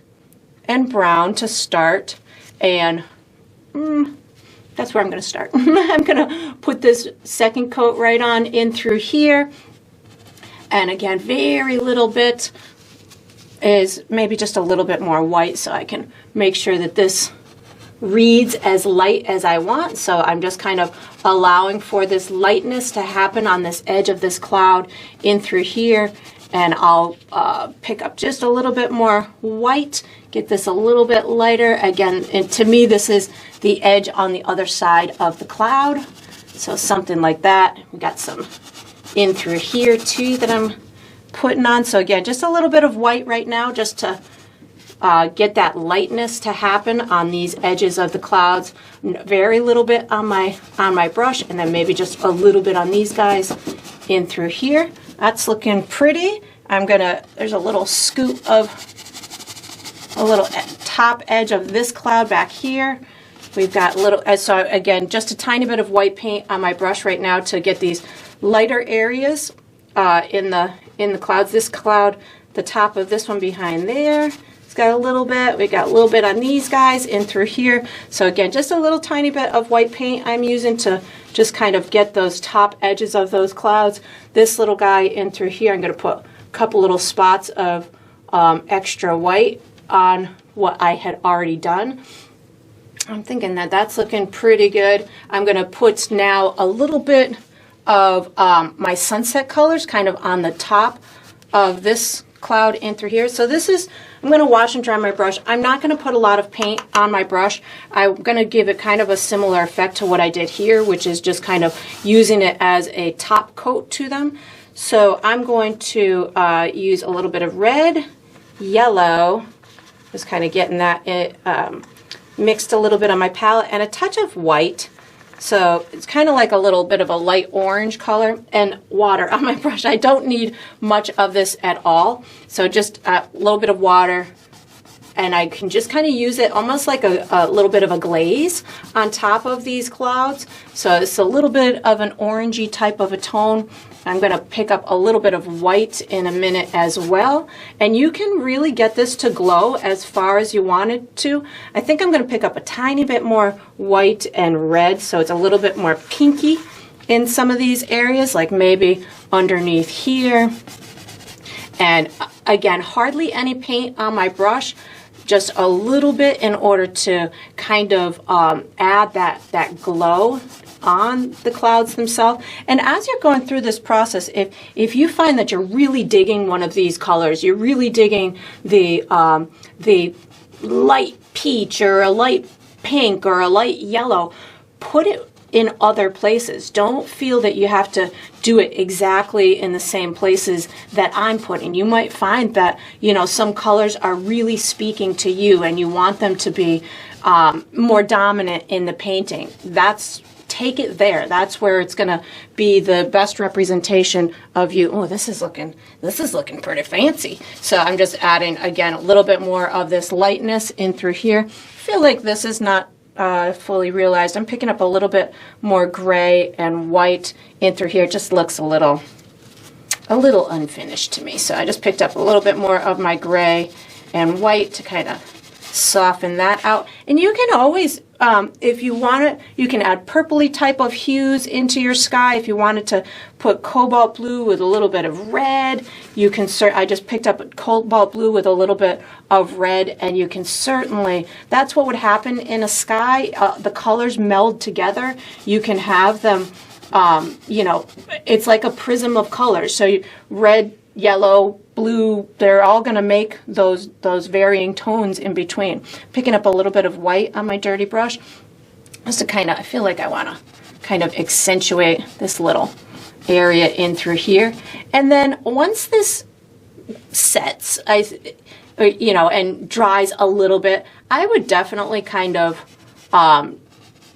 S1: and brown to start, and that's where I'm going to start. I'm going to put this second coat right on in through here, and again, very little bit is maybe just a little bit more white, so I can make sure that this reads as light as I want. So I'm just kind of allowing for this lightness to happen on this edge of this cloud in through here. And I'll pick up just a little bit more white, get this a little bit lighter. Again, and to me, this is the edge on the other side of the cloud. So something like that. We got some in through here too that I'm putting on. So again, just a little bit of white right now, just to get that lightness to happen on these edges of the clouds. Very little bit on my brush, and then maybe just a little bit on these guys in through here. That's looking pretty. There's a little scoop of a little top edge of this cloud back here. We've got so again, just a tiny bit of white paint on my brush right now to get these lighter areas in the clouds. This cloud, the top of this one behind there, it's got a little bit. We got a little bit on these guys in through here. So again, just a little tiny bit of white paint I'm using to just kind of get those top edges of those clouds. This little guy in through here, I'm going to put a couple little spots of extra white on what I had already done. I'm thinking that that's looking pretty good. I'm going to put now a little bit of my sunset colors kind of on the top of this cloud in through here. So I'm going to wash and dry my brush. I'm not going to put a lot of paint on my brush. I'm going to give it kind of a similar effect to what I did here, which is just kind of using it as a top coat to them. So I'm going to use a little bit of red, yellow, just kind of getting that mixed a little bit on my palette, and a touch of white. So it's kind of like a little bit of a light orange color, and water on my brush. I don't need much of this at all. So just a little bit of water, and I can just kind of use it almost like a little bit of a glaze on top of these clouds. So it's a little bit of an orangey type of a tone. I'm going to pick up a little bit of white in a minute as well. And you can really get this to glow as far as you want it to. I think I'm going to pick up a tiny bit more white and red, so it's a little bit more pinky in some of these areas, like maybe underneath here. And again, hardly any paint on my brush, just a little bit in order to kind of add that glow on the clouds themselves. And as you're going through this process, if you find that you're really digging one of these colors, you're really digging the light peach or a light pink or a light yellow, put it in other places. Don't feel that you have to do it exactly in the same places that I'm putting. You might find that, you know, some colors are really speaking to you and you want them to be more dominant in the painting. Take it there. That's where it's going to be the best representation of you. Oh, this is looking pretty fancy. So I'm just adding, again, a little bit more of this lightness in through here. I feel like this is not fully realized. I'm picking up a little bit more gray and white in through here. It just looks a little unfinished to me. So I just picked up a little bit more of my gray and white to kind of soften that out. And you can always, if you want it, you can add purpley type of hues into your sky. If you wanted to put cobalt blue with a little bit of red, you can I just picked up cobalt blue with a little bit of red, and you can certainly, that's what would happen in a sky. The colors meld together. You can have them, you know, it's like a prism of colors. So red, yellow, blue, they're all going to make those varying tones in between. Picking up a little bit of white on my dirty brush just to kind of, I feel like I want to kind of accentuate this little area in through here. And then once this sets, you know, and dries a little bit, I would definitely kind of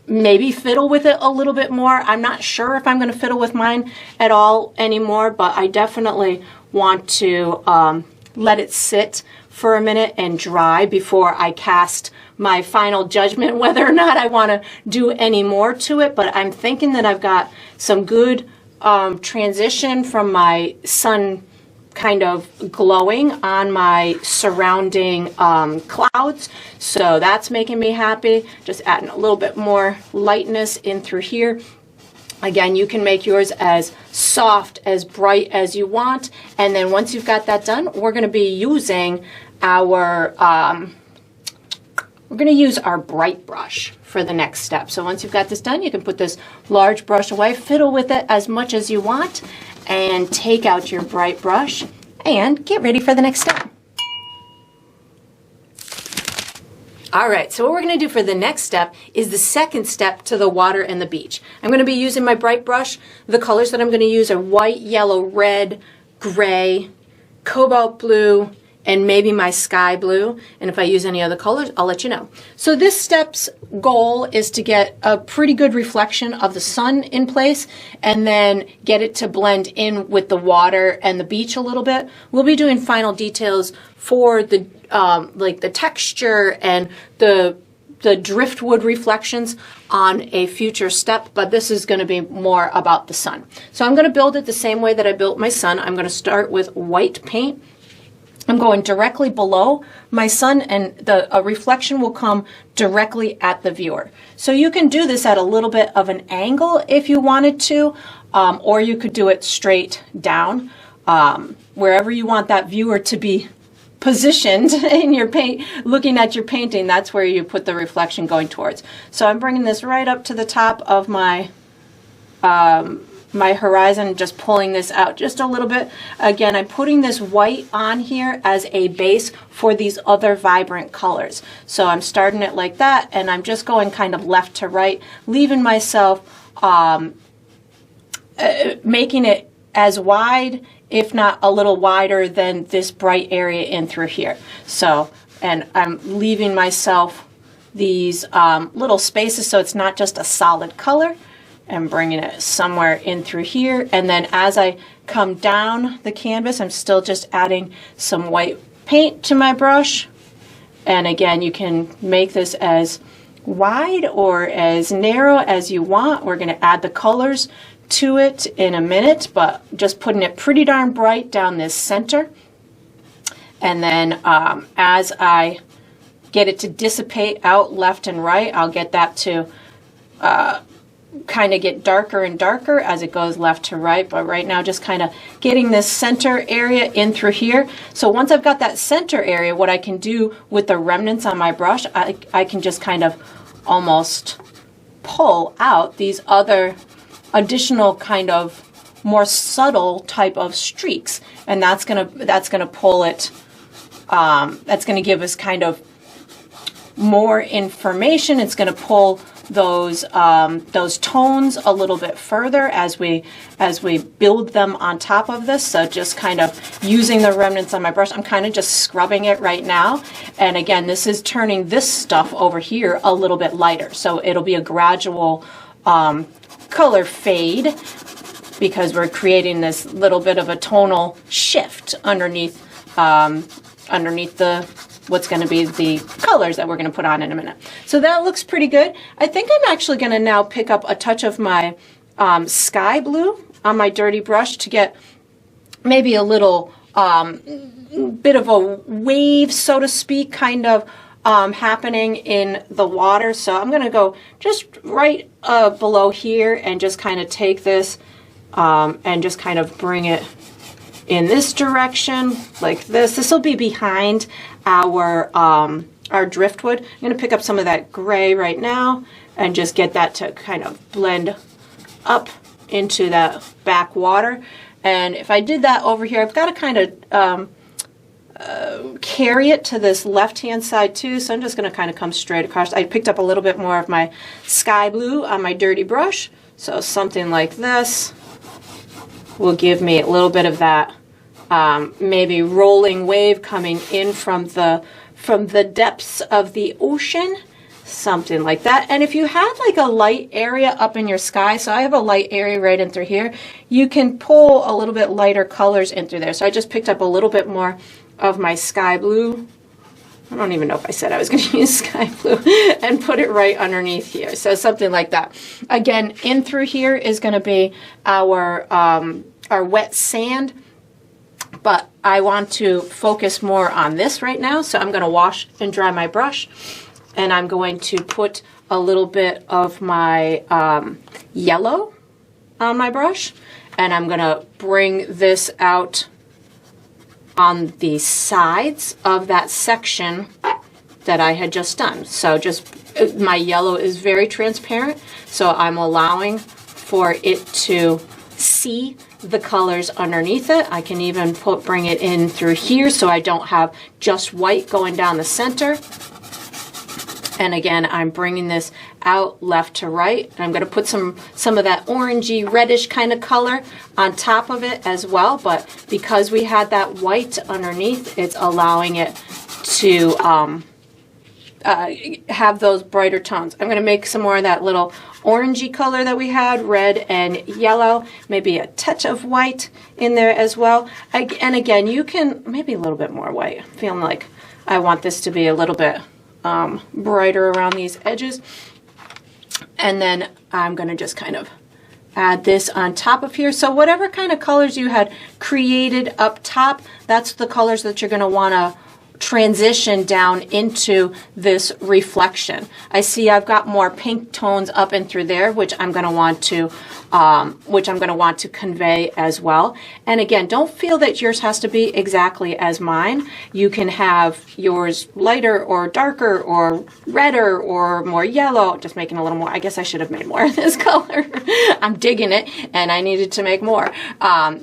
S1: maybe fiddle with it a little bit more. I'm not sure if I'm going to fiddle with mine at all anymore, but I definitely want to let it sit for a minute and dry before I cast my final judgment whether or not I want to do any more to it. But I'm thinking that I've got some good transition from my sun kind of glowing on my surrounding clouds. So that's making me happy. Just adding a little bit more lightness in through here. Again, you can make yours as soft, as bright as you want. And then once you've got that done, we're going to be using our, we're going to use our bright brush for the next step. So once you've got this done, you can put this large brush away, fiddle with it as much as you want, and take out your bright brush and get ready for the next step. All right, so what we're going to do for the next step is the second step to the water and the beach. I'm going to be using my bright brush. The colors that I'm going to use are white, yellow, red, gray, cobalt blue, and maybe my sky blue. And if I use any other colors, I'll let you know. So this step's goal is to get a pretty good reflection of the sun in place and then get it to blend in with the water and the beach a little bit. We'll be doing final details for the like the texture and the driftwood reflections on a future step, but this is going to be more about the sun. So I'm going to build it the same way that I built my sun. I'm going to start with white paint. I'm going directly below my sun, and a reflection will come directly at the viewer. So you can do this at a little bit of an angle if you wanted to, or you could do it straight down. Wherever you want that viewer to be positioned in your paint, looking at your painting, that's where you put the reflection going towards. So I'm bringing this right up to the top of my my horizon, just pulling this out just a little bit. Again, I'm putting this white on here as a base for these other vibrant colors. So I'm starting it like that, and I'm just going kind of left to right, leaving myself, making it as wide, if not a little wider than this bright area in through here. So, and I'm leaving myself these little spaces so it's not just a solid color, and bringing it somewhere in through here. And then as I come down the canvas, I'm still just adding some white paint to my brush. And again, you can make this as wide or as narrow as you want. We're going to add the colors to it in a minute, but just putting it pretty darn bright down this center. And then as I get it to dissipate out left and right, I'll get that to kind of get darker and darker as it goes left to right, but right now just kind of getting this center area in through here. So once I've got that center area, what I can do with the remnants on my brush, I can just kind of almost pull out these other additional kind of more subtle type of streaks, and that's gonna pull it, that's gonna give us kind of more information. It's gonna pull those tones a little bit further as we build them on top of this. So just kind of using the remnants on my brush, I'm kind of just scrubbing it right now. And again, this is turning this stuff over here a little bit lighter. So it'll be a gradual color fade because we're creating this little bit of a tonal shift underneath the what's going to be the colors that we're going to put on in a minute. So that looks pretty good. I think I'm actually going to now pick up a touch of my sky blue on my dirty brush to get maybe a little bit of a wave, so to speak, kind of happening in the water. So I'm going to go just right below here and just kind of take this and just kind of bring it in this direction like this. This will be behind our driftwood. I'm going to pick up some of that gray right now and just get that to kind of blend up into that back water. And if I did that over here, I've got to kind of carry it to this left-hand side too. So I'm just going to kind of come straight across. I picked up a little bit more of my sky blue on my dirty brush. So something like this will give me a little bit of that maybe rolling wave coming in from the depths of the ocean, something like that. And if you had like a light area up in your sky, so I have a light area right in through here, you can pull a little bit lighter colors in through there. So I just picked up a little bit more of my sky blue. I don't even know if I said I was going to use sky blue, and put it right underneath here. So something like that. Again, in through here is going to be our wet sand, but I want to focus more on this right now. So I'm going to wash and dry my brush, and I'm going to put a little bit of my yellow on my brush, and I'm going to bring this out on the sides of that section that I had just done. So just, my yellow is very transparent, so I'm allowing for it to see the colors underneath it. I can even bring it in through here so I don't have just white going down the center. And again, I'm bringing this out left to right. And I'm going to put some of that orangey reddish kind of color on top of it as well. But because we had that white underneath, it's allowing it to have those brighter tones. I'm going to make some more of that little orangey color that we had, red and yellow, maybe a touch of white in there as well. And again, you can, maybe a little bit more white. I'm feeling like I want this to be a little bit brighter around these edges. And then I'm going to just kind of add this on top of here. So whatever kind of colors you had created up top, that's the colors that you're going to want to transition down into this reflection. I see I've got more pink tones up and through there, which I'm going to want to convey as well. And again, don't feel that yours has to be exactly as mine. You can have yours lighter or darker or redder or more yellow. Just making a little more. I guess I should have made more of this color. I'm digging it, and I needed to make more.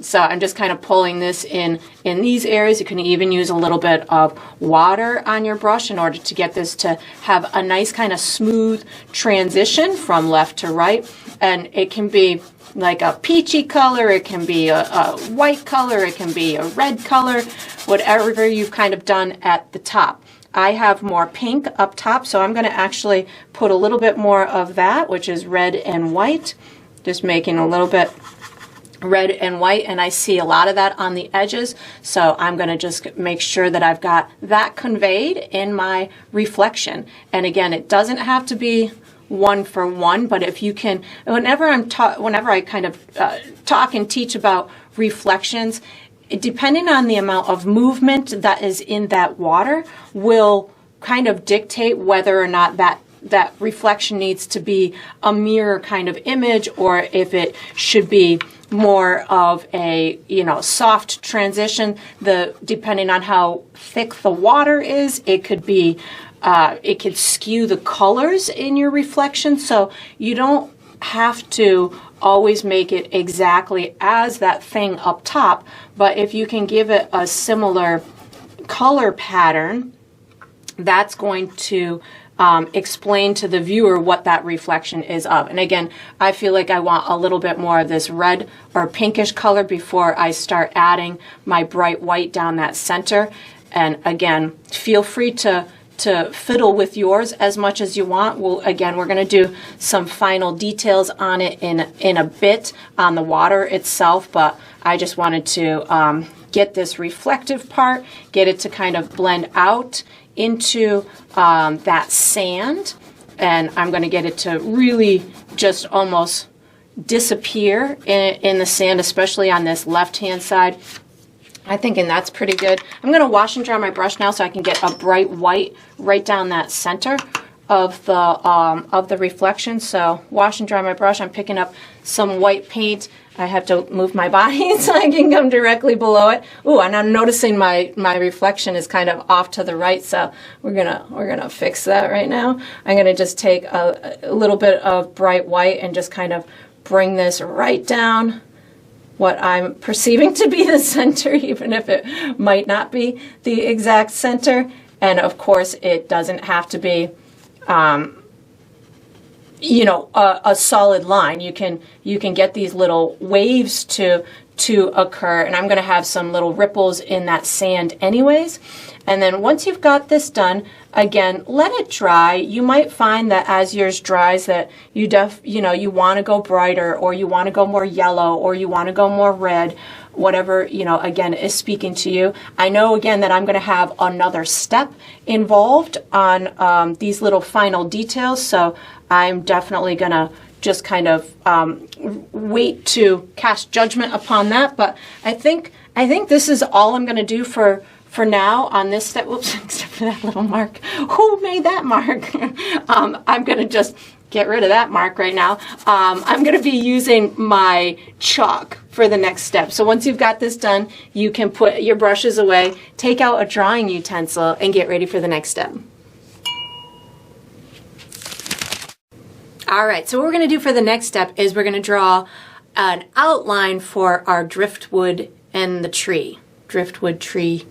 S1: So I'm just kind of pulling this in these areas. You can even use a little bit of water on your brush in order to get this to have a nice kind of smooth transition from left to right. And it can be like a peachy color, it can be a white color, it can be a red color, whatever you've kind of done at the top. I have more pink up top, so I'm going to actually put a little bit more of that, which is red and white, just making a little bit red and white, and I see a lot of that on the edges, so I'm going to just make sure that I've got that conveyed in my reflection. And again, it doesn't have to be one for one, but if you can, whenever I kind of talk and teach about reflections, depending on the amount of movement that is in that water will kind of dictate whether or not that reflection needs to be a mirror kind of image, or if it should be more of a, soft transition. Depending on how thick the water is, it could be, it could skew the colors in your reflection. So you don't have to always make it exactly as that thing up top, but if you can give it a similar color pattern, that's going to explain to the viewer what that reflection is of. And again, I feel like I want a little bit more of this red or pinkish color before I start adding my bright white down that center. And again, feel free to fiddle with yours as much as you want. We're going to do some final details on it in a bit on the water itself, but I just wanted to get this reflective part, get it to kind of blend out into that sand, and I'm going to get it to really just almost disappear in the sand, especially on this left-hand side. I'm thinking that's pretty good. I'm going to wash and dry my brush now so I can get a bright white right down that center of the reflection. So wash and dry my brush. I'm picking up some white paint. I have to move my body so I can come directly below it. Ooh, and I'm noticing my reflection is kind of off to the right, so we're gonna fix that right now. I'm gonna just take a little bit of bright white and just kind of bring this right down what I'm perceiving to be the center, even if it might not be the exact center. And of course, it doesn't have to be a solid line. You can get these little waves to occur, and I'm going to have some little ripples in that sand anyways. And then once you've got this done, again, let it dry. You might find that as yours dries that you want to go brighter, or you want to go more yellow, or you want to go more red, whatever, again, is speaking to you. I know, again, that I'm going to have another step involved on these little final details, so I'm definitely going to just kind of wait to cast judgment upon that. But I think this is all I'm going to do for now on this step. Whoops, except for that little mark. Who made that mark? I'm going to just get rid of that mark right now. I'm going to be using my chalk for the next step. So once you've got this done, you can put your brushes away, take out a drawing utensil, and get ready for the next step. All right, so what we're going to do for the next step is we're going to draw an outline for our driftwood and the tree. Driftwood tree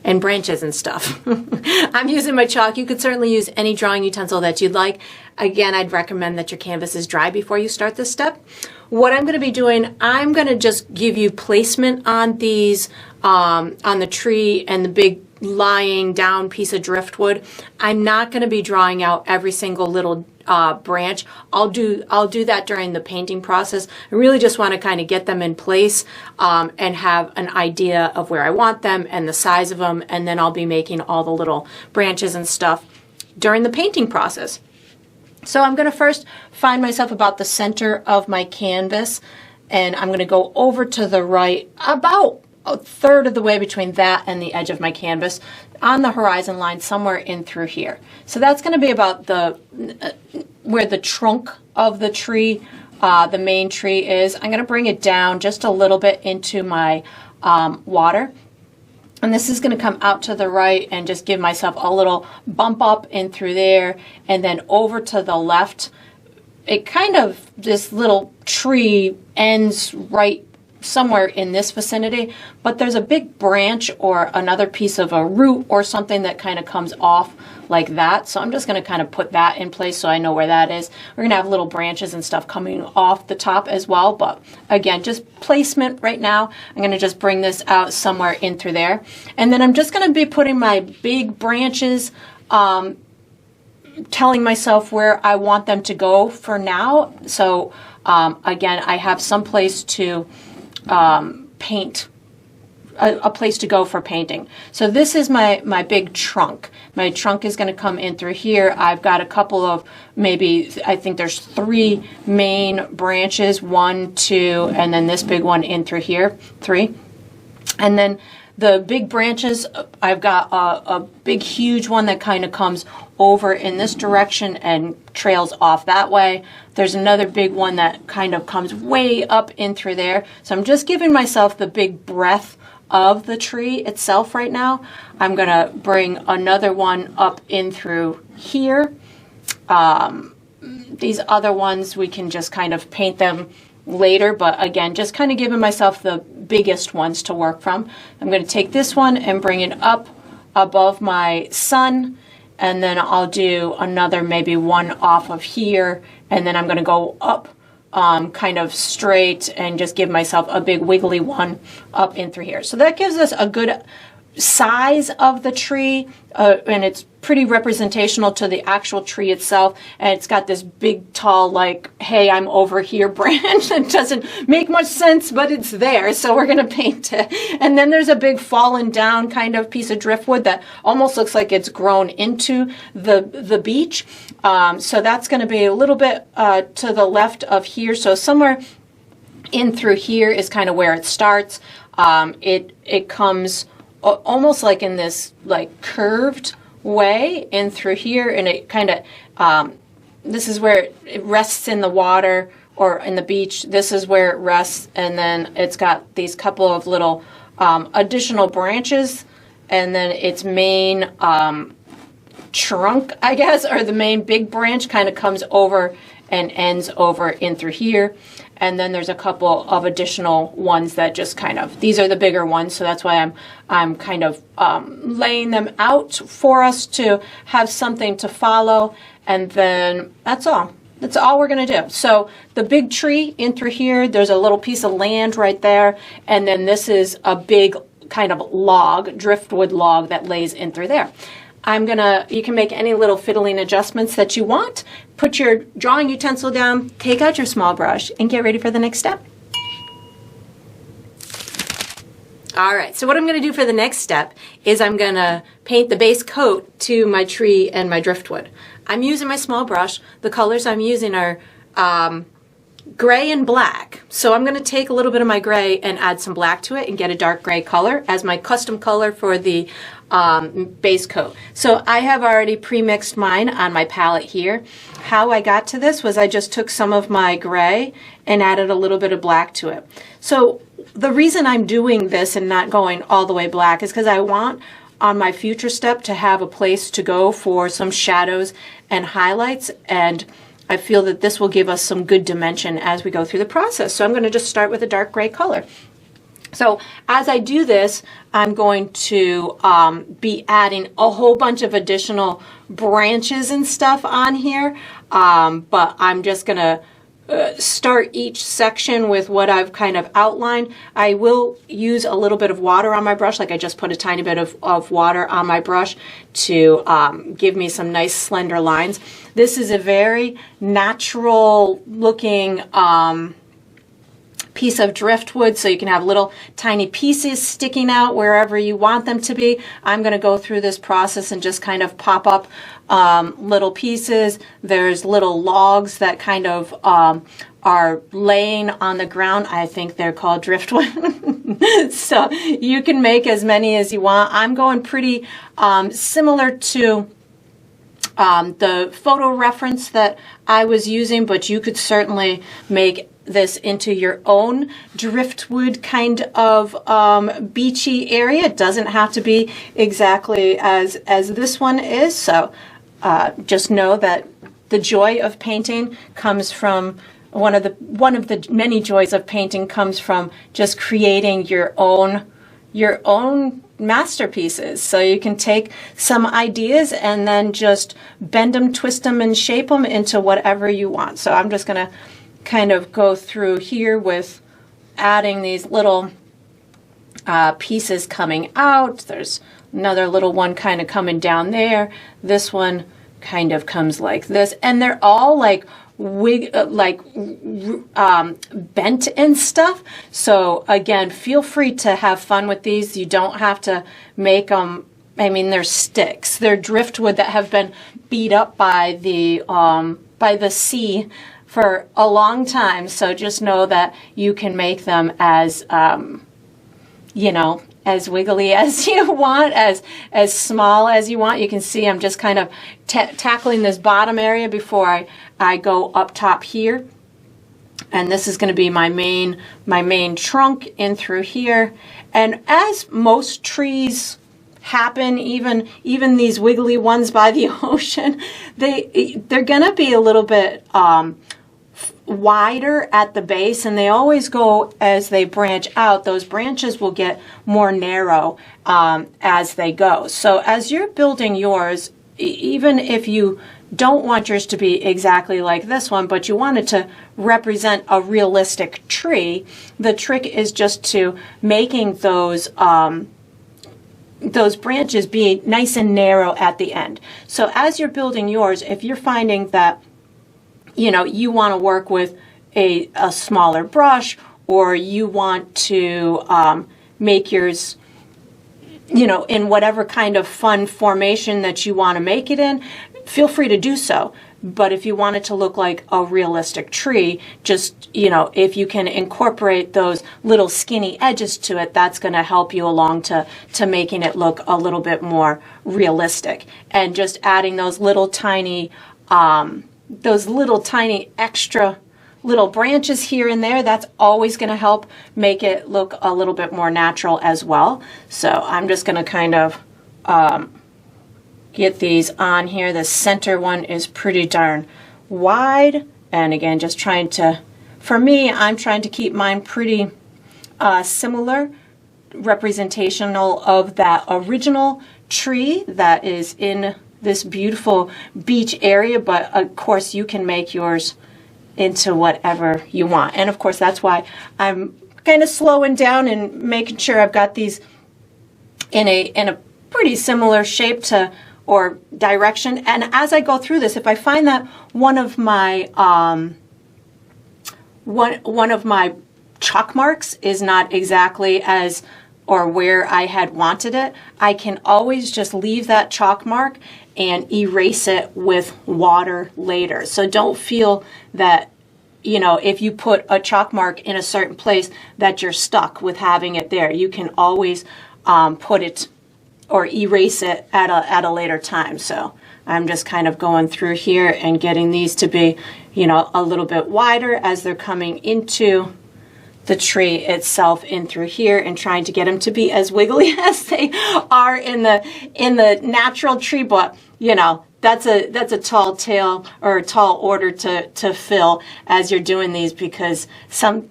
S1: and branches and stuff. I'm using my chalk. You could certainly use any drawing utensil that you'd like. Again, I'd recommend that your canvas is dry before you start this step. What I'm going to be doing, I'm going to just give you placement on these, on the tree and the big lying down piece of driftwood. I'm not going to be drawing out every single little branch. I'll do that during the painting process. I really just want to kind of get them in place and have an idea of where I want them and the size of them, and then I'll be making all the little branches and stuff during the painting process. So I'm going to first find myself about the center of my canvas, and I'm going to go over to the right about a third of the way between that and the edge of my canvas on the horizon line, somewhere in through here. So that's going to be about the where the trunk of the tree, the main tree is. I'm going to bring it down just a little bit into my water. And this is going to come out to the right and just give myself a little bump up in through there, and then over to the left. It kind of, this little tree ends right somewhere in this vicinity, but there's a big branch or another piece of a root or something that kind of comes off like that. So I'm just going to kind of put that in place so I know where that is. We're going to have little branches and stuff coming off the top as well, but again, just placement right now. I'm going to just bring this out somewhere in through there. And then I'm just going to be putting my big branches, telling myself where I want them to go for now. So again, I have some place to paint, a place to go for painting. So this is my big trunk. My trunk is going to come in through here. I've got a couple of, maybe, I think there's 3 main branches, 1, 2, and then this big one in through here, 3. And then the big branches, I've got a big, huge one that kind of comes over in this direction and trails off that way. There's another big one that kind of comes way up in through there. So I'm just giving myself the big breadth of the tree itself right now. I'm going to bring another one up in through here. These other ones, we can just kind of paint them later, but again, just kind of giving myself the biggest ones to work from. I'm going to take this one and bring it up above my sun, and then I'll do another maybe one off of here, and then I'm going to go up kind of straight and just give myself a big wiggly one up in through here. So that gives us a good size of the tree, and it's pretty representational to the actual tree itself, and it's got this big tall, like, hey, I'm over here branch. It doesn't make much sense, but it's there, so we're going to paint it. And then there's a big fallen down kind of piece of driftwood that almost looks like it's grown into the beach. So that's going to be a little bit to the left of here, so somewhere in through here is kind of where it starts. It comes almost like in this like curved way in through here, and it kind of this is where it rests in the water or in the beach. This is where it rests, and then it's got these couple of little additional branches, and then its main trunk, I guess, or the main big branch kind of comes over and ends over in through here. And then there's a couple of additional ones that just kind of, these are the bigger ones, so that's why I'm kind of laying them out for us to have something to follow. And then that's all. That's all we're going to do. So the big tree in through here, there's a little piece of land right there, and then this is a big kind of log, driftwood log that lays in through there. You can make any little fiddling adjustments that you want. Put your drawing utensil down, take out your small brush, and get ready for the next step. All right, so what I'm going to do for the next step is I'm going to paint the base coat to my tree and my driftwood. I'm using my small brush. The colors I'm using are gray and black. So I'm going to take a little bit of my gray and add some black to it and get a dark gray color as my custom color for the base coat. So I have already pre-mixed mine on my palette here. How I got to this was I just took some of my gray and added a little bit of black to it. So the reason I'm doing this and not going all the way black is because I want on my future step to have a place to go for some shadows and highlights, and I feel that this will give us some good dimension as we go through the process. So I'm going to just start with a dark gray color. So as I do this, I'm going to be adding a whole bunch of additional branches and stuff on here, but I'm just going to start each section with what I've kind of outlined. I will use a little bit of water on my brush, like I just put a tiny bit of water on my brush to give me some nice slender lines. This is a very natural looking piece of driftwood, so you can have little tiny pieces sticking out wherever you want them to be. I'm going to go through this process and just kind of pop up little pieces. There's little logs that kind of are laying on the ground. I think they're called driftwood. So you can make as many as you want. I'm going pretty similar to the photo reference that I was using, but you could certainly make this into your own driftwood kind of beachy area. It doesn't have to be exactly as this one is. So just know that the joy of painting comes from one of the many joys of painting comes from just creating your own masterpieces. So you can take some ideas and then just bend them, twist them, and shape them into whatever you want. So I'm just going to kind of go through here with adding these little pieces coming out. There's another little one kind of coming down there. This one kind of comes like this, and they're all like bent and stuff. So again, feel free to have fun with these. You don't have to make them. I mean, they're sticks. They're driftwood that have been beat up by the sea for a long time. So just know that you can make them as as wiggly as you want, as small as you want. You can see I'm just kind of tackling this bottom area before I go up top here. And this is going to be my main trunk in through here. And as most trees happen, even these wiggly ones by the ocean, they're going to be a little bit wider at the base, and they always go as they branch out. Those branches will get more narrow as they go. So as you're building yours, even if you don't want yours to be exactly like this one, but you want it to represent a realistic tree, the trick is just to making those branches be nice and narrow at the end. So as you're building yours, if you're finding that you want to work with a smaller brush, or you want to make yours, in whatever kind of fun formation that you want to make it in, feel free to do so. But if you want it to look like a realistic tree, just, if you can incorporate those little skinny edges to it, that's going to help you along to making it look a little bit more realistic. And just adding those little tiny extra little branches here and there, that's always going to help make it look a little bit more natural as well. So I'm just going to kind of get these on here. The center one is pretty darn wide, and again, just trying to, for me, I'm trying to keep mine pretty similar, representational of that original tree that is in this beautiful beach area, but of course you can make yours into whatever you want. And of course that's why I'm kind of slowing down and making sure I've got these in a pretty similar shape to or direction. And as I go through this, if I find that one of my chalk marks is not exactly as or where I had wanted it, I can always just leave that chalk mark and erase it with water later. So don't feel that, if you put a chalk mark in a certain place that you're stuck with having it there. You can always put it or erase it at a later time. So I'm just kind of going through here and getting these to be, a little bit wider as they're coming into the tree itself in through here, and trying to get them to be as wiggly as they are in the natural tree. But that's a tall tale or a tall order to fill as you're doing these, because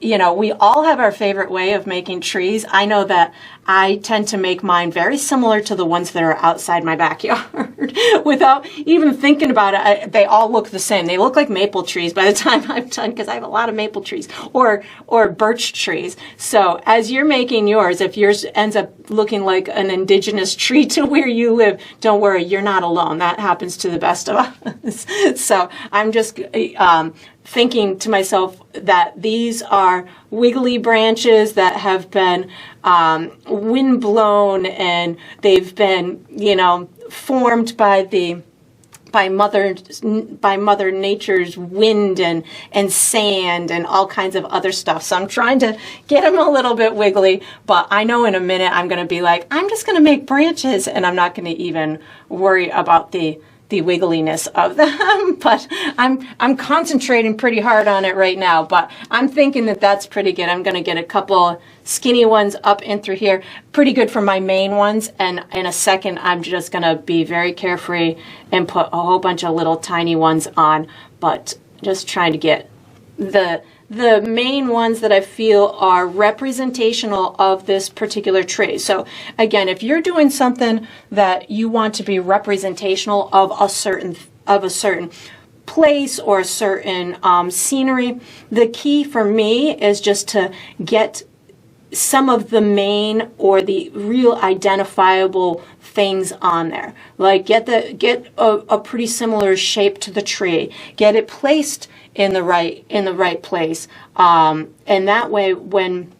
S1: we all have our favorite way of making trees. I know that I tend to make mine very similar to the ones that are outside my backyard. Without even thinking about it, they all look the same. They look like maple trees by the time I'm done, because I have a lot of maple trees or birch trees. So as you're making yours, if yours ends up looking like an indigenous tree to where you live, don't worry, you're not alone. That happens to the best of us. So I'm just thinking to myself that these are wiggly branches that have been wind blown, and they've been, formed by Mother Nature's wind and sand and all kinds of other stuff. So I'm trying to get them a little bit wiggly, but I know in a minute I'm going to be like, I'm just going to make branches, and I'm not going to even worry about the wiggliness of them. But I'm concentrating pretty hard on it right now, but I'm thinking that that's pretty good. I'm going to get a couple skinny ones up in through here, pretty good for my main ones, and in a second I'm just going to be very carefree and put a whole bunch of little tiny ones on, but just trying to get the main ones that I feel are representational of this particular tree. So again, if you're doing something that you want to be representational of a certain place or a certain scenery, the key for me is just to get some of the main or the real identifiable things on there. Like get a pretty similar shape to the tree, get it placed in the right place, and that way when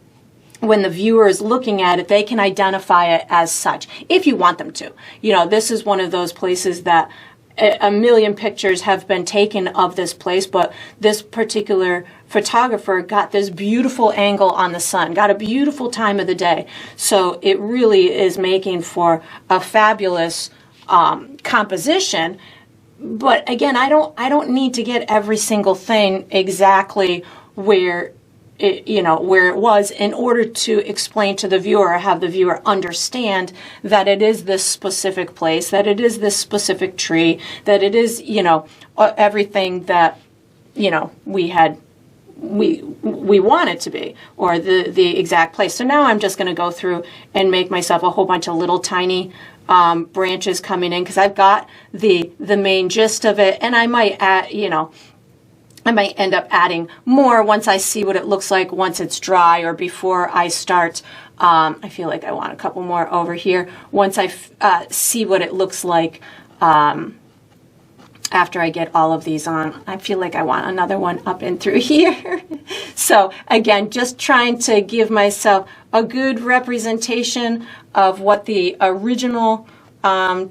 S1: the viewer is looking at it, they can identify it as such if you want them to. This is one of those places that a million pictures have been taken of this place, but this particular photographer got this beautiful angle on the sun, got a beautiful time of the day. So it really is making for a fabulous composition. But again, I don't need to get every single thing exactly where it was in order to explain to the viewer, or have the viewer understand that it is this specific place, that it is this specific tree, that it is, everything that, we want it to be, or the exact place. So now I'm just going to go through and make myself a whole bunch of little tiny branches coming in, because I've got the main gist of it, and I might add, I might end up adding more once I see what it looks like once it's dry, or before I start. I feel like I want a couple more over here once I see what it looks like after I get all of these on. I feel like I want another one up and through here. So again, just trying to give myself a good representation of what the original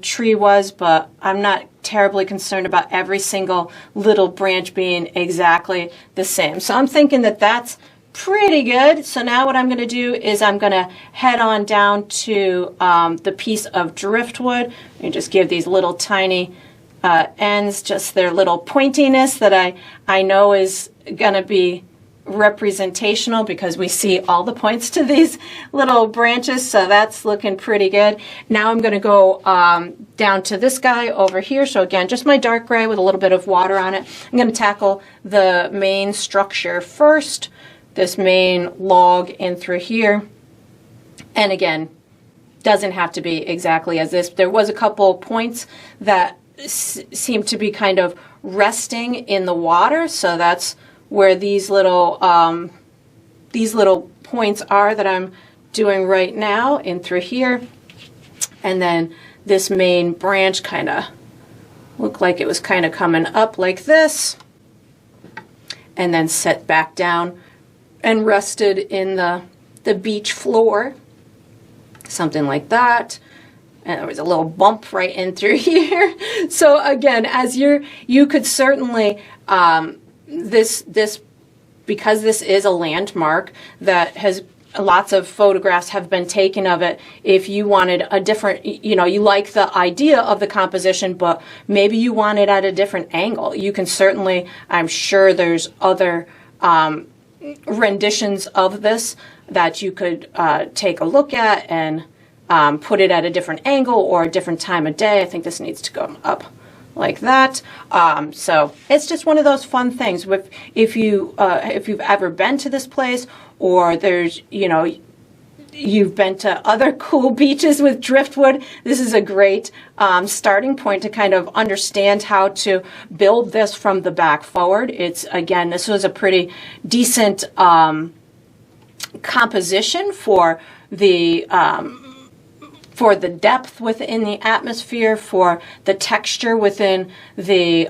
S1: tree was, but I'm not terribly concerned about every single little branch being exactly the same. So I'm thinking that that's pretty good. So now what I'm going to do is I'm going to head on down to the piece of driftwood and just give these little tiny ends just their little pointiness that I know is going to be representational, because we see all the points to these little branches, so that's looking pretty good. Now I'm going to go down to this guy over here. So again, just my dark gray with a little bit of water on it. I'm going to tackle the main structure first, this main log in through here. And again, doesn't have to be exactly as this. There was a couple points that seem to be kind of resting in the water, so that's where these little points are that I'm doing right now in through here. And then this main branch kind of looked like it was kind of coming up like this, and then set back down and rested in the beach floor, something like that. And there was a little bump right in through here. So again, as you could certainly this because this is a landmark that has lots of photographs have been taken of it. If you wanted a different, you like the idea of the composition, but maybe you want it at a different angle, you can certainly, I'm sure there's other renditions of this that you could take a look at and put it at a different angle or a different time of day. I think this needs to go up like that. So it's just one of those fun things. If you've ever been to this place, or there's, you know, you've been to other cool beaches with driftwood, this is a great starting point to kind of understand how to build this from the back forward. It's, again, this was a pretty decent composition for the depth within the atmosphere, for the texture within the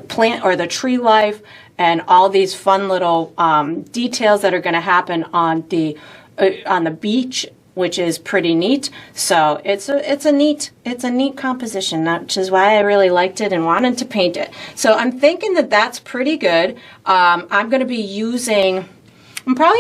S1: plant or the tree life, and all these fun little details that are going to happen on the beach, which is pretty neat. So it's a neat composition, which is why I really liked it and wanted to paint it. So I'm thinking that that's pretty good. I'm probably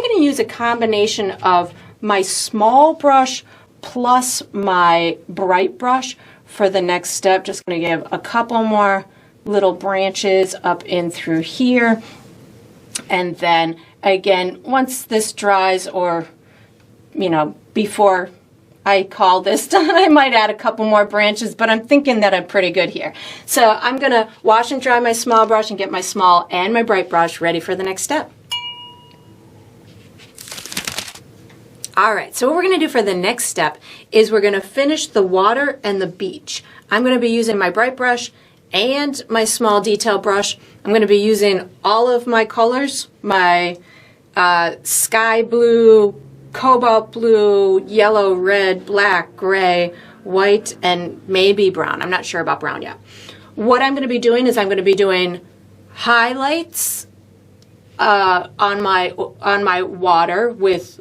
S1: going to use a combination of my small brush plus my bright brush for the next step. Just going to give a couple more little branches up in through here, and then again, once this dries, or you know, before I call this done, I might add a couple more branches, but I'm thinking that I'm pretty good here. So I'm gonna wash and dry my small brush and get my small and my bright brush ready for the next step. All right, so what we're going to do for the next step is we're going to finish the water and the beach. I'm going to be using my bright brush and my small detail brush. I'm going to be using all of my colors, my sky blue, cobalt blue, yellow, red, black, gray, white, and maybe brown. I'm not sure about brown yet. What I'm going to be doing is I'm going to be doing highlights on my water with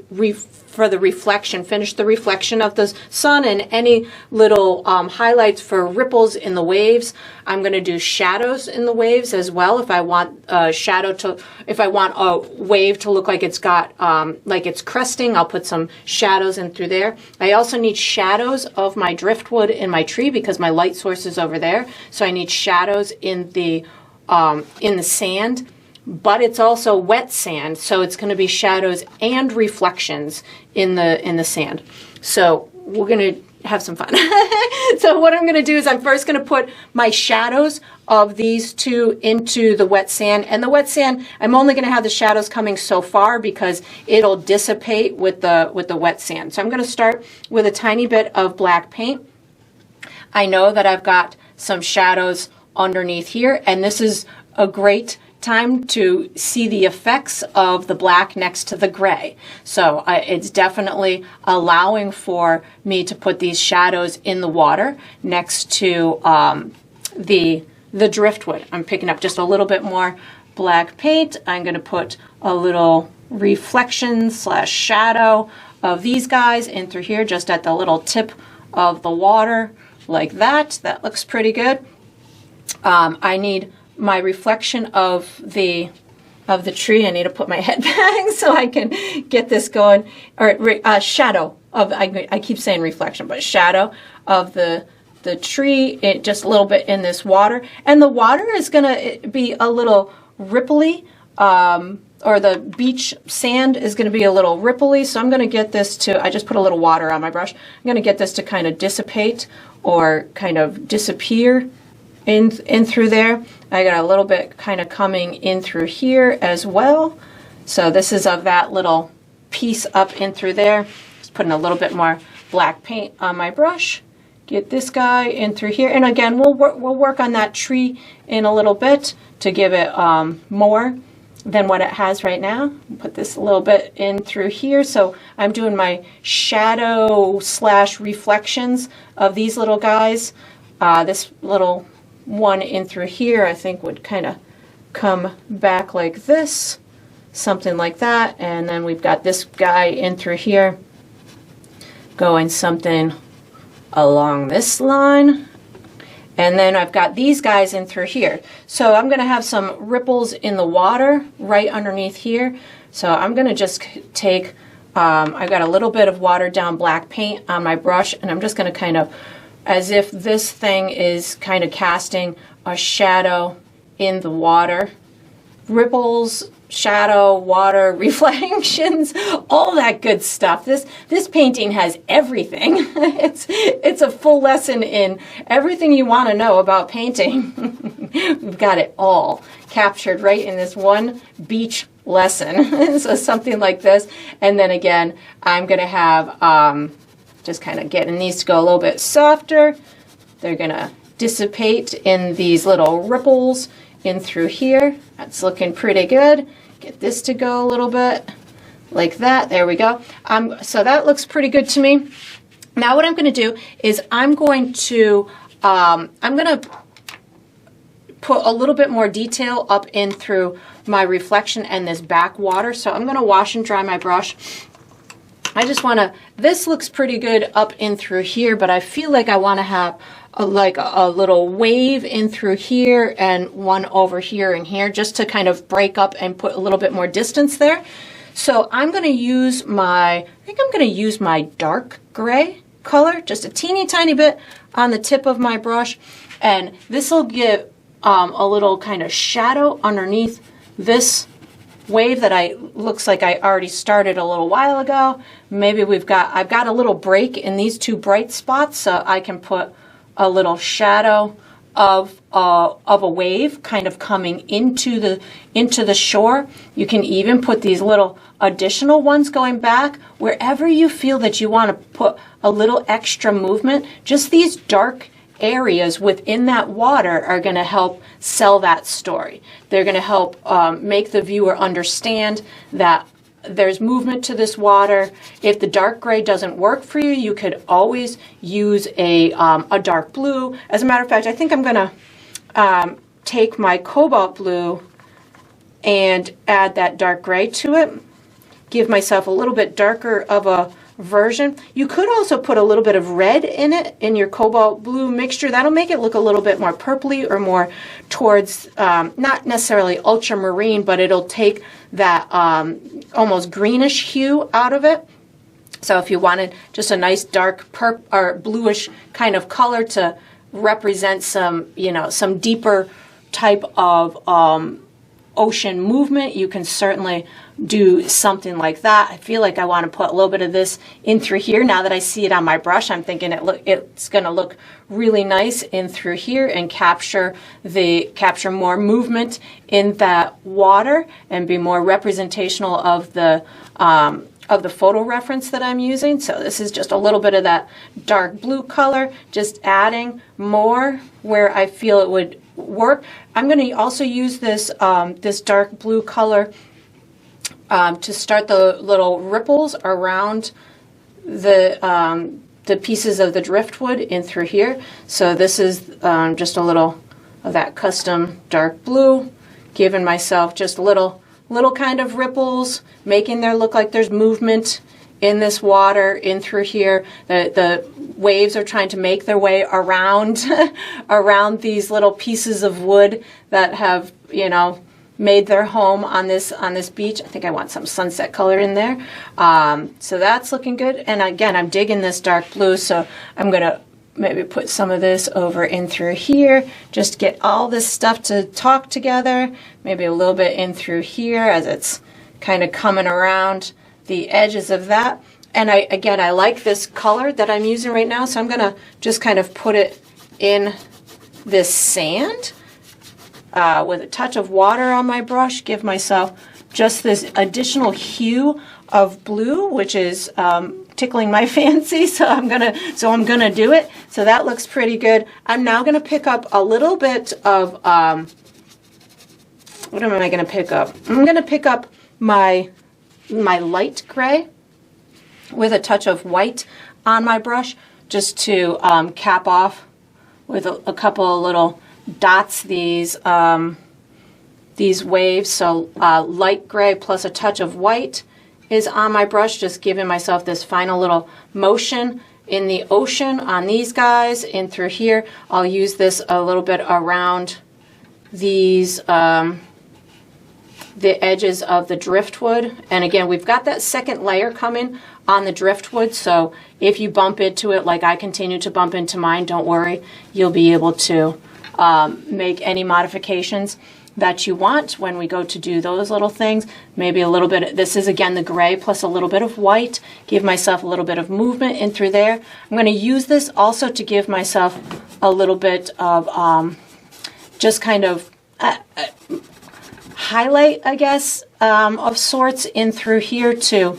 S1: for the reflection, finish the reflection of the sun, and any little highlights for ripples in the waves. I'm going to do shadows in the waves as well. If I want a wave to look like it's got like it's cresting, I'll put some shadows in through there. I also need shadows of my driftwood in my tree because my light source is over there. So I need shadows in the sand. But it's also wet sand, so it's going to be shadows and reflections in the sand. So we're going to have some fun. So what I'm going to do is I'm first going to put my shadows of these two into the wet sand. And the wet sand, I'm only going to have the shadows coming so far because it'll dissipate with the wet sand. So I'm going to start with a tiny bit of black paint. I know that I've got some shadows underneath here, and this is a great time to see the effects of the black next to the gray. So it's definitely allowing for me to put these shadows in the water next to the driftwood. I'm picking up just a little bit more black paint. I'm going to put a little reflection / shadow of these guys in through here, just at the little tip of the water, like that. That looks pretty good. I need my reflection of the tree. I need to put my head back so I can get this going. Or shadow of, I keep saying reflection, but shadow of the tree, just a little bit in this water. And the water is going to be a little ripply, or the beach sand is going to be a little ripply. So I'm going to get this to, I just put a little water on my brush. I'm going to get this to kind of dissipate or kind of disappear in through there. I got a little bit kind of coming in through here as well. So this is of that little piece up in through there. Just putting a little bit more black paint on my brush. Get this guy in through here. And again, we'll work on that tree in a little bit to give it more than what it has right now. Put this a little bit in through here. So I'm doing my shadow / reflections of these little guys. This little one in through here, I think, would kind of come back like this, something like that. And then we've got this guy in through here going something along this line. And then I've got these guys in through here. So I'm going to have some ripples in the water right underneath here. So I'm going to just take, I've got a little bit of watered down black paint on my brush, and I'm just going to kind of, as if this thing is kind of casting a shadow in the water. Ripples shadow, water, reflections, all that good stuff. This painting has everything. It's a full lesson in everything you want to know about painting. We've got it all captured right in this one beach lesson. So something like this. And then again, I'm going to have just kind of getting these to go a little bit softer. They're going to dissipate in these little ripples in through here. That's looking pretty good. Get this to go a little bit like that. There we go. So that looks pretty good to me. Now what I'm going to do is I'm going to put a little bit more detail up in through my reflection and this back water. So I'm going to wash and dry my brush. I just want to, this looks pretty good up in through here, but I feel like I want to have like a little wave in through here and one over here and here, just to kind of break up and put a little bit more distance there. So I'm going to use I think I'm going to use my dark gray color, just a teeny tiny bit on the tip of my brush. And this will give a little kind of shadow underneath this wave that looks like I already started a little while ago. Maybe I've got a little break in these two bright spots, so I can put a little shadow of a wave kind of coming into the shore. You can even put these little additional ones going back wherever you feel that you want to put a little extra movement. Just these dark areas within that water are going to help sell that story. They're going to help make the viewer understand that there's movement to this water. If the dark gray doesn't work for you, you could always use a dark blue. As a matter of fact, I think I'm going to take my cobalt blue and add that dark gray to it. Give myself a little bit darker of a version. You could also put a little bit of red in it, in your cobalt blue mixture. That'll make it look a little bit more purpley or more towards, not necessarily ultramarine, but it'll take that almost greenish hue out of it. So if you wanted just a nice dark purple or bluish kind of color to represent some, some deeper type of ocean movement, you can certainly do something like that. I feel like I want to put a little bit of this in through here. Now that I see it on my brush, I'm thinking it's going to look really nice in through here and capture more movement in that water and be more representational of the photo reference that I'm using. So this is just a little bit of that dark blue color, just adding more where I feel it would work. I'm going to also use this this dark blue color to start the little ripples around the pieces of the driftwood in through here. So this is just a little of that custom dark blue, giving myself just little kind of ripples, making there look like there's movement in this water in through here. The waves are trying to make their way around around these little pieces of wood that have made their home on this beach. I think I want some sunset color in there. So that's looking good. And again, I'm digging this dark blue, so I'm gonna maybe put some of this over in through here, just get all this stuff to talk together. Maybe a little bit in through here as it's kind of coming around the edges of that. And I like this color that I'm using right now, so I'm gonna just kind of put it in this sand with a touch of water on my brush, give myself just this additional hue of blue, which is tickling my fancy, so I'm gonna do it. So that looks pretty good. I'm now gonna pick up a little bit of what am I gonna pick up? I'm gonna pick up my light gray with a touch of white on my brush, just to cap off with a couple of little dots these waves. So light gray plus a touch of white is on my brush, just giving myself this final little motion in the ocean on these guys in through here. I'll use this a little bit around these the edges of the driftwood. And again, we've got that second layer coming on the driftwood, so if you bump into it like I continue to bump into mine, don't worry, you'll be able to make any modifications. that you want when we go to do those little things. Maybe a little bit, this is again the gray plus a little bit of white. Give myself a little bit of movement in through there. I'm going to use this also to give myself a little bit of just kind of highlight, I guess, of sorts in through here to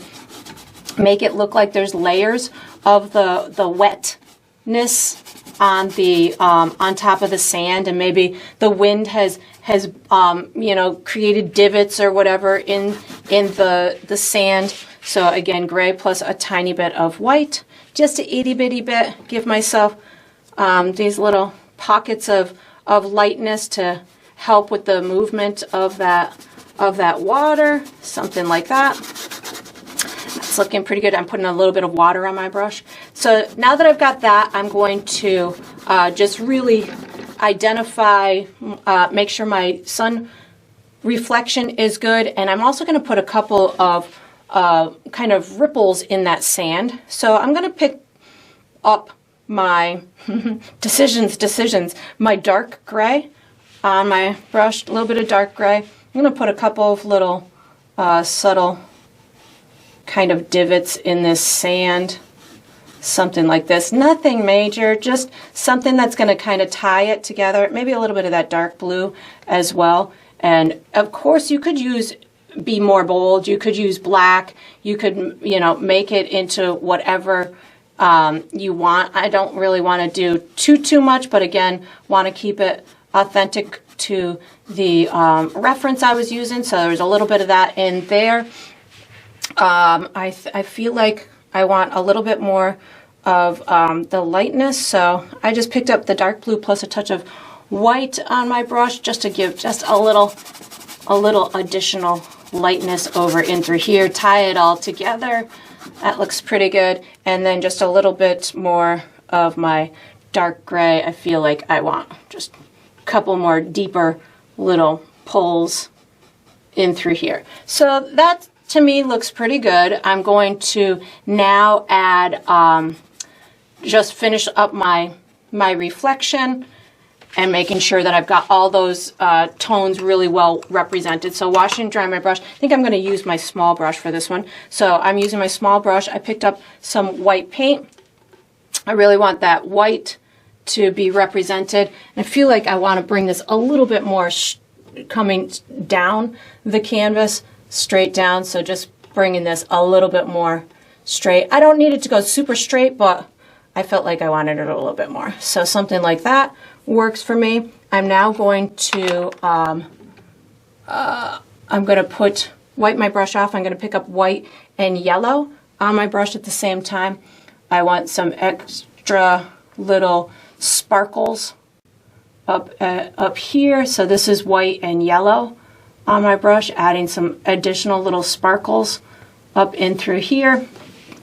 S1: make it look like there's layers of the wetness on the on top of the sand, and maybe the wind has you know, created divots or whatever in the sand. So again, gray plus a tiny bit of white, just a itty bitty bit. Give myself these little pockets of lightness to help with the movement of that water, something like that. It's looking pretty good. I'm putting a little bit of water on my brush. So now that I've got that, I'm going to just really identify, make sure my sun reflection is good. And I'm also going to put a couple of kind of ripples in that sand. So I'm going to pick up my decisions, my dark gray on my brush, a little bit of dark gray. I'm going to put a couple of little subtle kind of divots in this sand, something like this. Nothing major, just something that's going to kind of tie it together. Maybe a little bit of that dark blue as well. And of course you could be more bold. You could use black. You could, you know, make it into whatever you want. I don't really want to do too much, but again, want to keep it authentic to the reference I was using. So there's a little bit of that in there. I feel like I want a little bit more of the lightness, so I just picked up the dark blue plus a touch of white on my brush just to give just a little additional lightness over in through here. Tie it all together. That looks pretty good. And then just a little bit more of my dark gray. I feel like I want just a couple more deeper little pulls in through here. So that to me looks pretty good. I'm going to now add, just finish up my reflection and making sure that I've got all those tones really well represented. So wash and dry my brush. I think I'm going to use my small brush for this one. So I'm using my small brush. I picked up some white paint. I really want that white to be represented. And I feel like I want to bring this a little bit more coming down the canvas, straight down. So just bringing this a little bit more straight. I don't need it to go super straight, but I felt like I wanted it a little bit more. So something like that works for me. I'm now going to, I'm going to wipe my brush off. I'm going to pick up white and yellow on my brush at the same time. I want some extra little sparkles up here. So this is white and yellow on my brush, adding some additional little sparkles up in through here.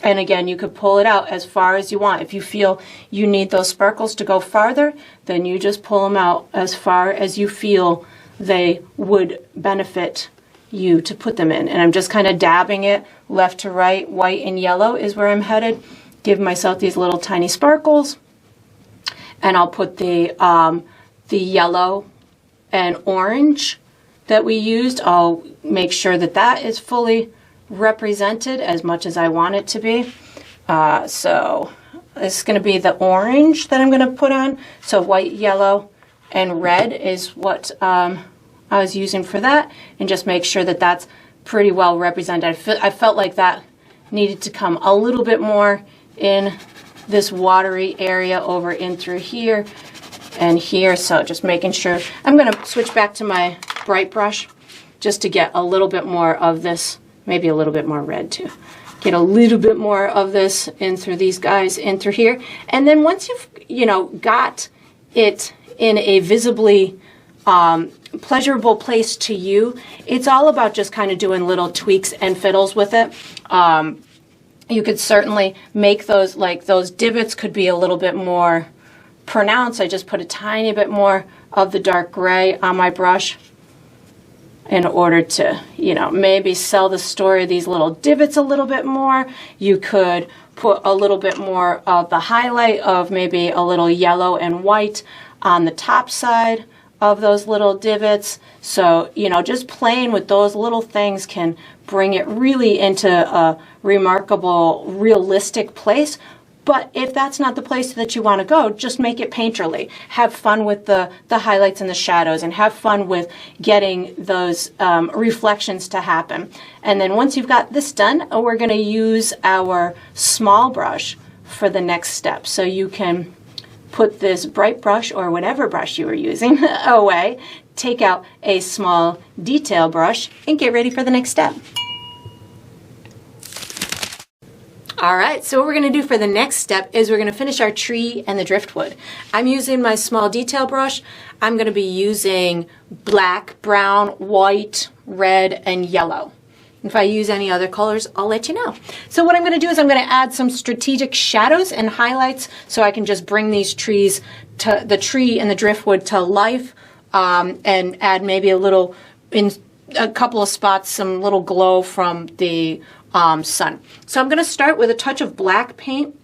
S1: And again, you could pull it out as far as you want. If you feel you need those sparkles to go farther, then you just pull them out as far as you feel they would benefit you to put them in. And I'm just kind of dabbing it left to right. White and yellow is where I'm headed. Give myself these little tiny sparkles. And I'll put the yellow and orange that we used. I'll make sure that that is fully represented as much as I want it to be. So this is going to be the orange that I'm going to put on. So white, yellow, and red is what I was using for that. And just make sure that that's pretty well represented. I felt like that needed to come a little bit more in this watery area over in through here and here. So just making sure. I'm going to switch back to my bright brush just to get a little bit more of this, maybe a little bit more red too. Get a little bit more of this in through these guys, in through here. And then once you've, got it in a visibly pleasurable place to you, it's all about just kind of doing little tweaks and fiddles with it. You could certainly make those, like those divots could be a little bit more pronounced. I just put a tiny bit more of the dark gray on my brush in order to, maybe sell the story of these little divots a little bit more. You could put a little bit more of the highlight of maybe a little yellow and white on the top side of those little divots. So, you know, just playing with those little things can bring it really into a remarkable, realistic place. But if that's not the place that you want to go, just make it painterly. Have fun with the highlights and the shadows, and have fun with getting those reflections to happen. And then once you've got this done, we're going to use our small brush for the next step. So you can put this bright brush, or whatever brush you were using, away, take out a small detail brush, and get ready for the next step. All right, so what we're going to do for the next step is we're going to finish our tree and the driftwood. I'm using my small detail brush. I'm going to be using black, brown, white, red, and yellow. If I use any other colors, I'll let you know. So what I'm going to do is I'm going to add some strategic shadows and highlights so I can just bring these trees, to the tree and the driftwood, to life, and add maybe a little, in a couple of spots, some little glow from the sun. So I'm going to start with a touch of black paint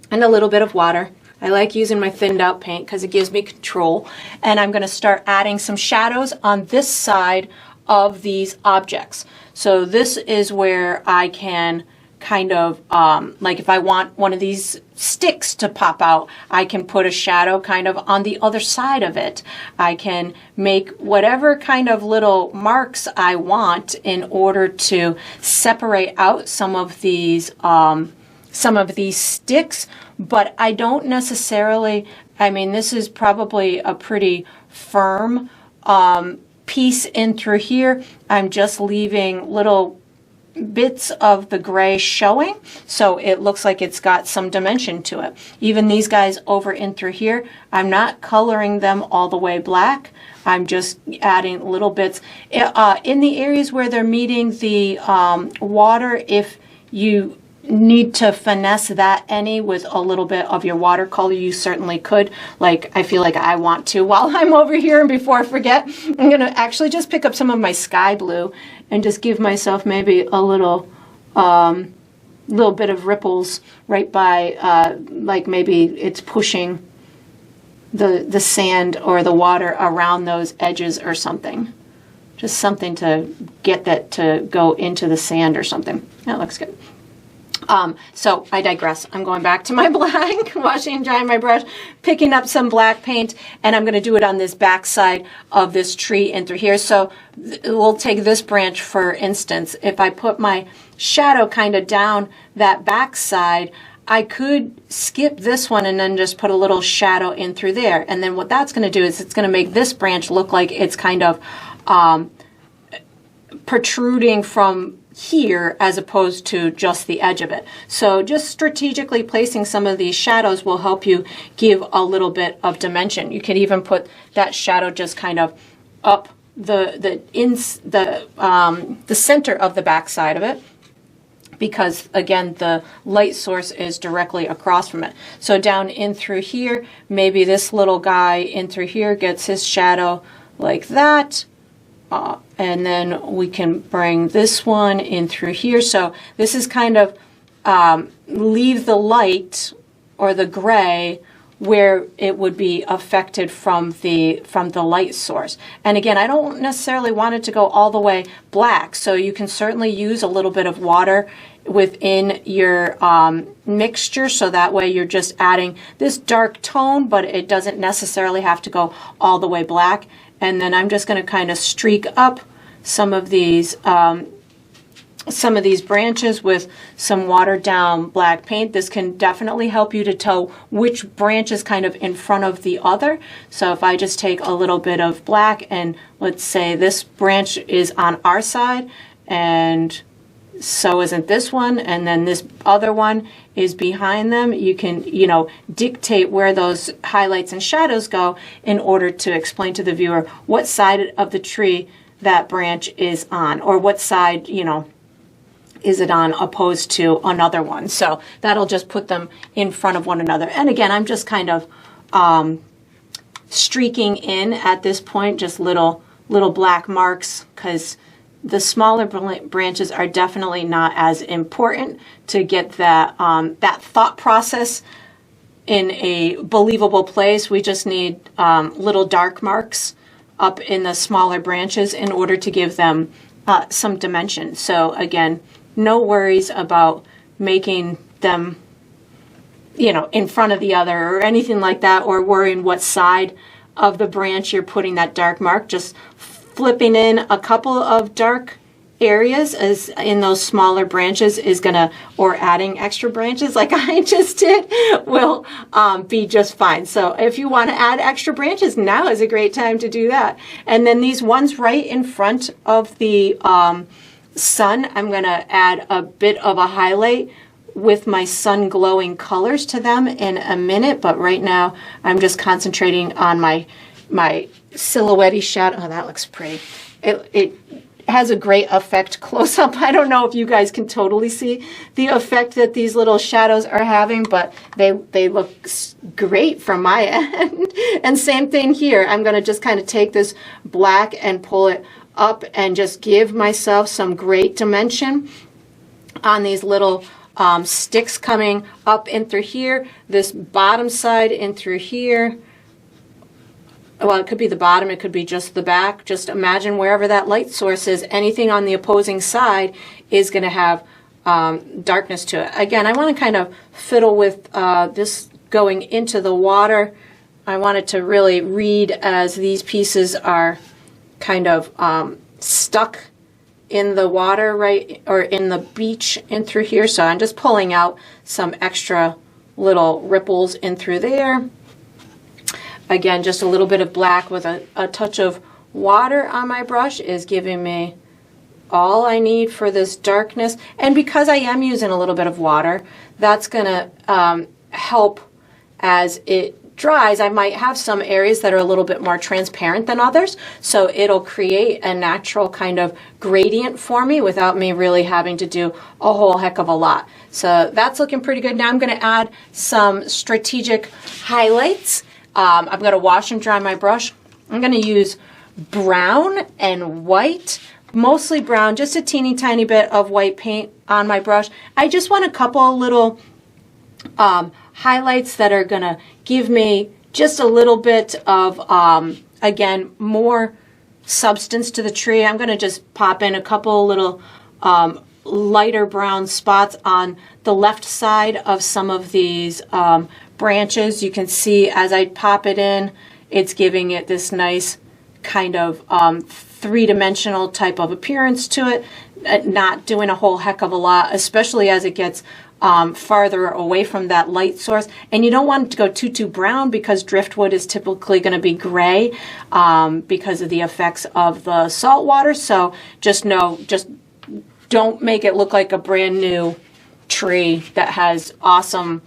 S1: and a little bit of water. I like using my thinned out paint because it gives me control. And I'm going to start adding some shadows on this side of these objects. So this is where I can kind of, like if I want one of these sticks to pop out, I can put a shadow kind of on the other side of it. I can make whatever kind of little marks I want in order to separate out some of these sticks, but I don't necessarily, I mean, this is probably a pretty firm piece in through here. I'm just leaving little bits of the gray showing, so it looks like it's got some dimension to it. Even these guys over in through here, I'm not coloring them all the way black. I'm just adding little bits. In the areas where they're meeting the water, if you need to finesse that any with a little bit of your watercolor, you certainly could. Like, I feel like I want to, while I'm over here, and before I forget, I'm going to actually just pick up some of my sky blue and just give myself maybe a little bit of ripples right by, like maybe it's pushing the sand or the water around those edges or something. Just something to get that to go into the sand or something. That looks good. So I digress. I'm going back to my black, washing and drying my brush, picking up some black paint, and I'm going to do it on this back side of this tree and through here. So we'll take this branch, for instance. If I put my shadow kind of down that back side, I could skip this one and then just put a little shadow in through there. And then what that's going to do is it's going to make this branch look like it's kind of protruding from here as opposed to just the edge of it. So just strategically placing some of these shadows will help you give a little bit of dimension. You can even put that shadow just kind of up the center of the back side of it, because again the light source is directly across from it. So down in through here, maybe this little guy in through here gets his shadow like that. And then we can bring this one in through here. So this is kind of leave the light or the gray where it would be affected from the light source. And again, I don't necessarily want it to go all the way black, so you can certainly use a little bit of water within your mixture, so that way you're just adding this dark tone, but it doesn't necessarily have to go all the way black. And then I'm just going to kind of streak up some of these branches with some watered down black paint. This can definitely help you to tell which branch is kind of in front of the other. So if I just take a little bit of black, and let's say this branch is on our side and so isn't this one, and then this other one is behind them, you can, you know, dictate where those highlights and shadows go in order to explain to the viewer what side of the tree that branch is on, or what side, you know, is it on opposed to another one. So that'll just put them in front of one another. And again, I'm just kind of streaking in at this point, just little black marks, because the smaller branches are definitely not as important to get that that thought process in a believable place. We just need little dark marks up in the smaller branches in order to give them some dimension. So again, no worries about making them, you know, in front of the other or anything like that, or worrying what side of the branch you're putting that dark mark. Just flipping in a couple of dark areas as in those smaller branches is gonna, or adding extra branches like I just did, will be just fine. So if you want to add extra branches, now is a great time to do that. And then these ones right in front of the sun, I'm gonna add a bit of a highlight with my sun glowing colors to them in a minute, but right now I'm just concentrating on my silhouette shadow. Oh, that looks pretty. It has a great effect close up. I don't know if you guys can totally see the effect that these little shadows are having, but they look great from my end. And same thing here. I'm going to just kind of take this black and pull it up and just give myself some great dimension on these little sticks coming up in through here, this bottom side in through here. Well, it could be the bottom, it could be just the back. Just imagine wherever that light source is, anything on the opposing side is going to have darkness to it. Again, I want to kind of fiddle with this going into the water. I want it to really read as these pieces are kind of stuck in the water, right, or in the beach in through here. So I'm just pulling out some extra little ripples in through there. Again, just a little bit of black with a touch of water on my brush is giving me all I need for this darkness. And because I am using a little bit of water, that's going to help as it dries. I might have some areas that are a little bit more transparent than others, so it'll create a natural kind of gradient for me without me really having to do a whole heck of a lot. So that's looking pretty good. Now I'm going to add some strategic highlights. I'm going to wash and dry my brush. I'm going to use brown and white, mostly brown, just a teeny tiny bit of white paint on my brush. I just want a couple little highlights that are going to give me just a little bit of, again, more substance to the tree. I'm going to just pop in a couple little lighter brown spots on the left side of some of these branches. You can see as I pop it in, it's giving it this nice kind of three-dimensional type of appearance to it, not doing a whole heck of a lot, especially as it gets farther away from that light source. And you don't want it to go too brown, because driftwood is typically going to be gray because of the effects of the salt water. So just don't make it look like a brand new tree that has awesome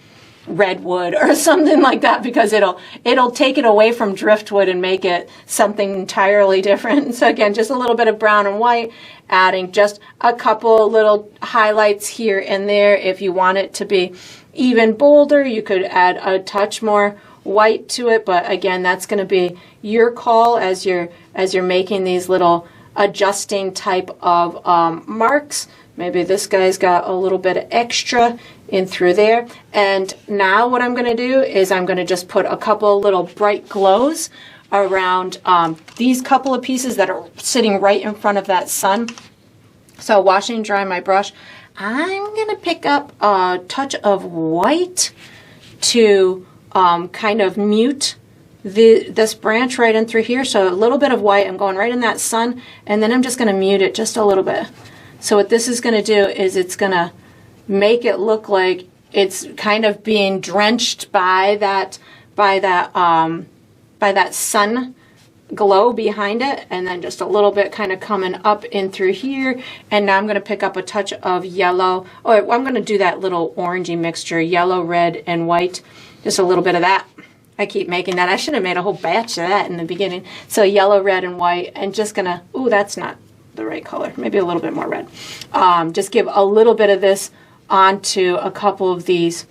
S1: redwood or something like that, because it'll take it away from driftwood and make it something entirely different. So again, just a little bit of brown and white, adding just a couple little highlights here and there. If you want it to be even bolder, you could add a touch more white to it, but again, that's going to be your call as you're making these little adjusting type of marks. Maybe this guy's got a little bit of extra in through there. And now what I'm going to do is I'm going to just put a couple little bright glows around these couple of pieces that are sitting right in front of that sun. So washing and drying my brush, I'm going to pick up a touch of white to kind of mute this branch right in through here. So a little bit of white, I'm going right in that sun, and then I'm just going to mute it just a little bit. So what this is going to do is it's going to make it look like it's kind of being drenched by that sun glow behind it, and then just a little bit kind of coming up in through here. And now I'm going to pick up a touch of yellow. Oh, I'm going to do that little orangey mixture, yellow, red, and white. Just a little bit of that. I keep making that. I should have made a whole batch of that in the beginning. So yellow, red, and white, and just gonna, ooh, that's not the right color. Maybe a little bit more red. Just give a little bit of this onto a couple of these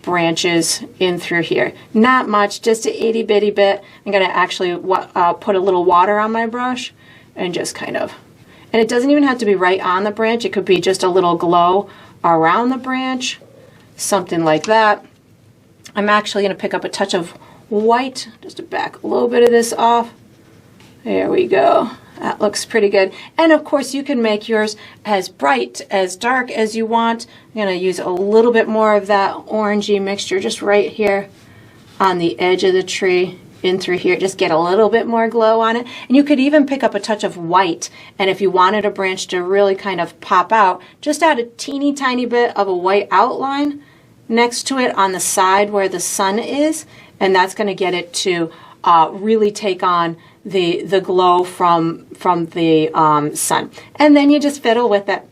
S1: branches in through here. Not much, just an itty bitty bit. I'm gonna actually put a little water on my brush and just kind of, and it doesn't even have to be right on the branch. It could be just a little glow around the branch, something like that. I'm actually going to pick up a touch of white just to back a little bit of this off. There we go. That looks pretty good. And of course you can make yours as bright, as dark as you want. I'm going to use a little bit more of that orangey mixture just right here on the edge of the tree, in through here. Just get a little bit more glow on it. And you could even pick up a touch of white, and if you wanted a branch to really kind of pop out, just add a teeny tiny bit of a white outline next to it on the side where the sun is, and that's going to get it to really take on the glow from the sun. And then you just fiddle with it.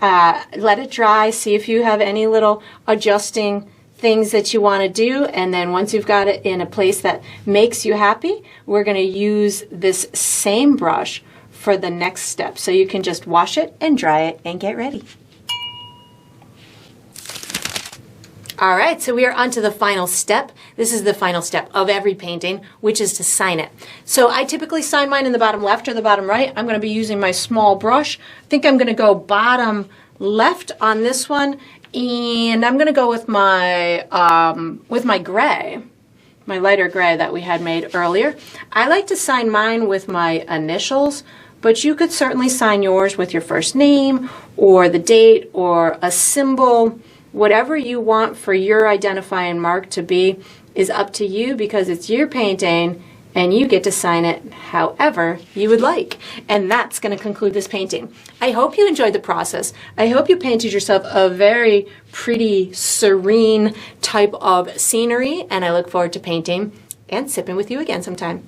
S1: Let it dry, see if you have any little adjusting things that you want to do, and then once you've got it in a place that makes you happy, we're going to use this same brush for the next step. So you can just wash it and dry it and get ready. All right, so we are on to the final step. This is the final step of every painting, which is to sign it. So I typically sign mine in the bottom left or the bottom right. I'm going to be using my small brush. I think I'm going to go bottom left on this one, and I'm going to go with my gray, my lighter gray that we had made earlier. I like to sign mine with my initials, but you could certainly sign yours with your first name or the date or a symbol. Whatever you want for your identifying mark to be is up to you, because it's your painting and you get to sign it however you would like. And that's going to conclude this painting. I hope you enjoyed the process. I hope you painted yourself a very pretty, serene type of scenery, and I look forward to painting and sipping with you again sometime.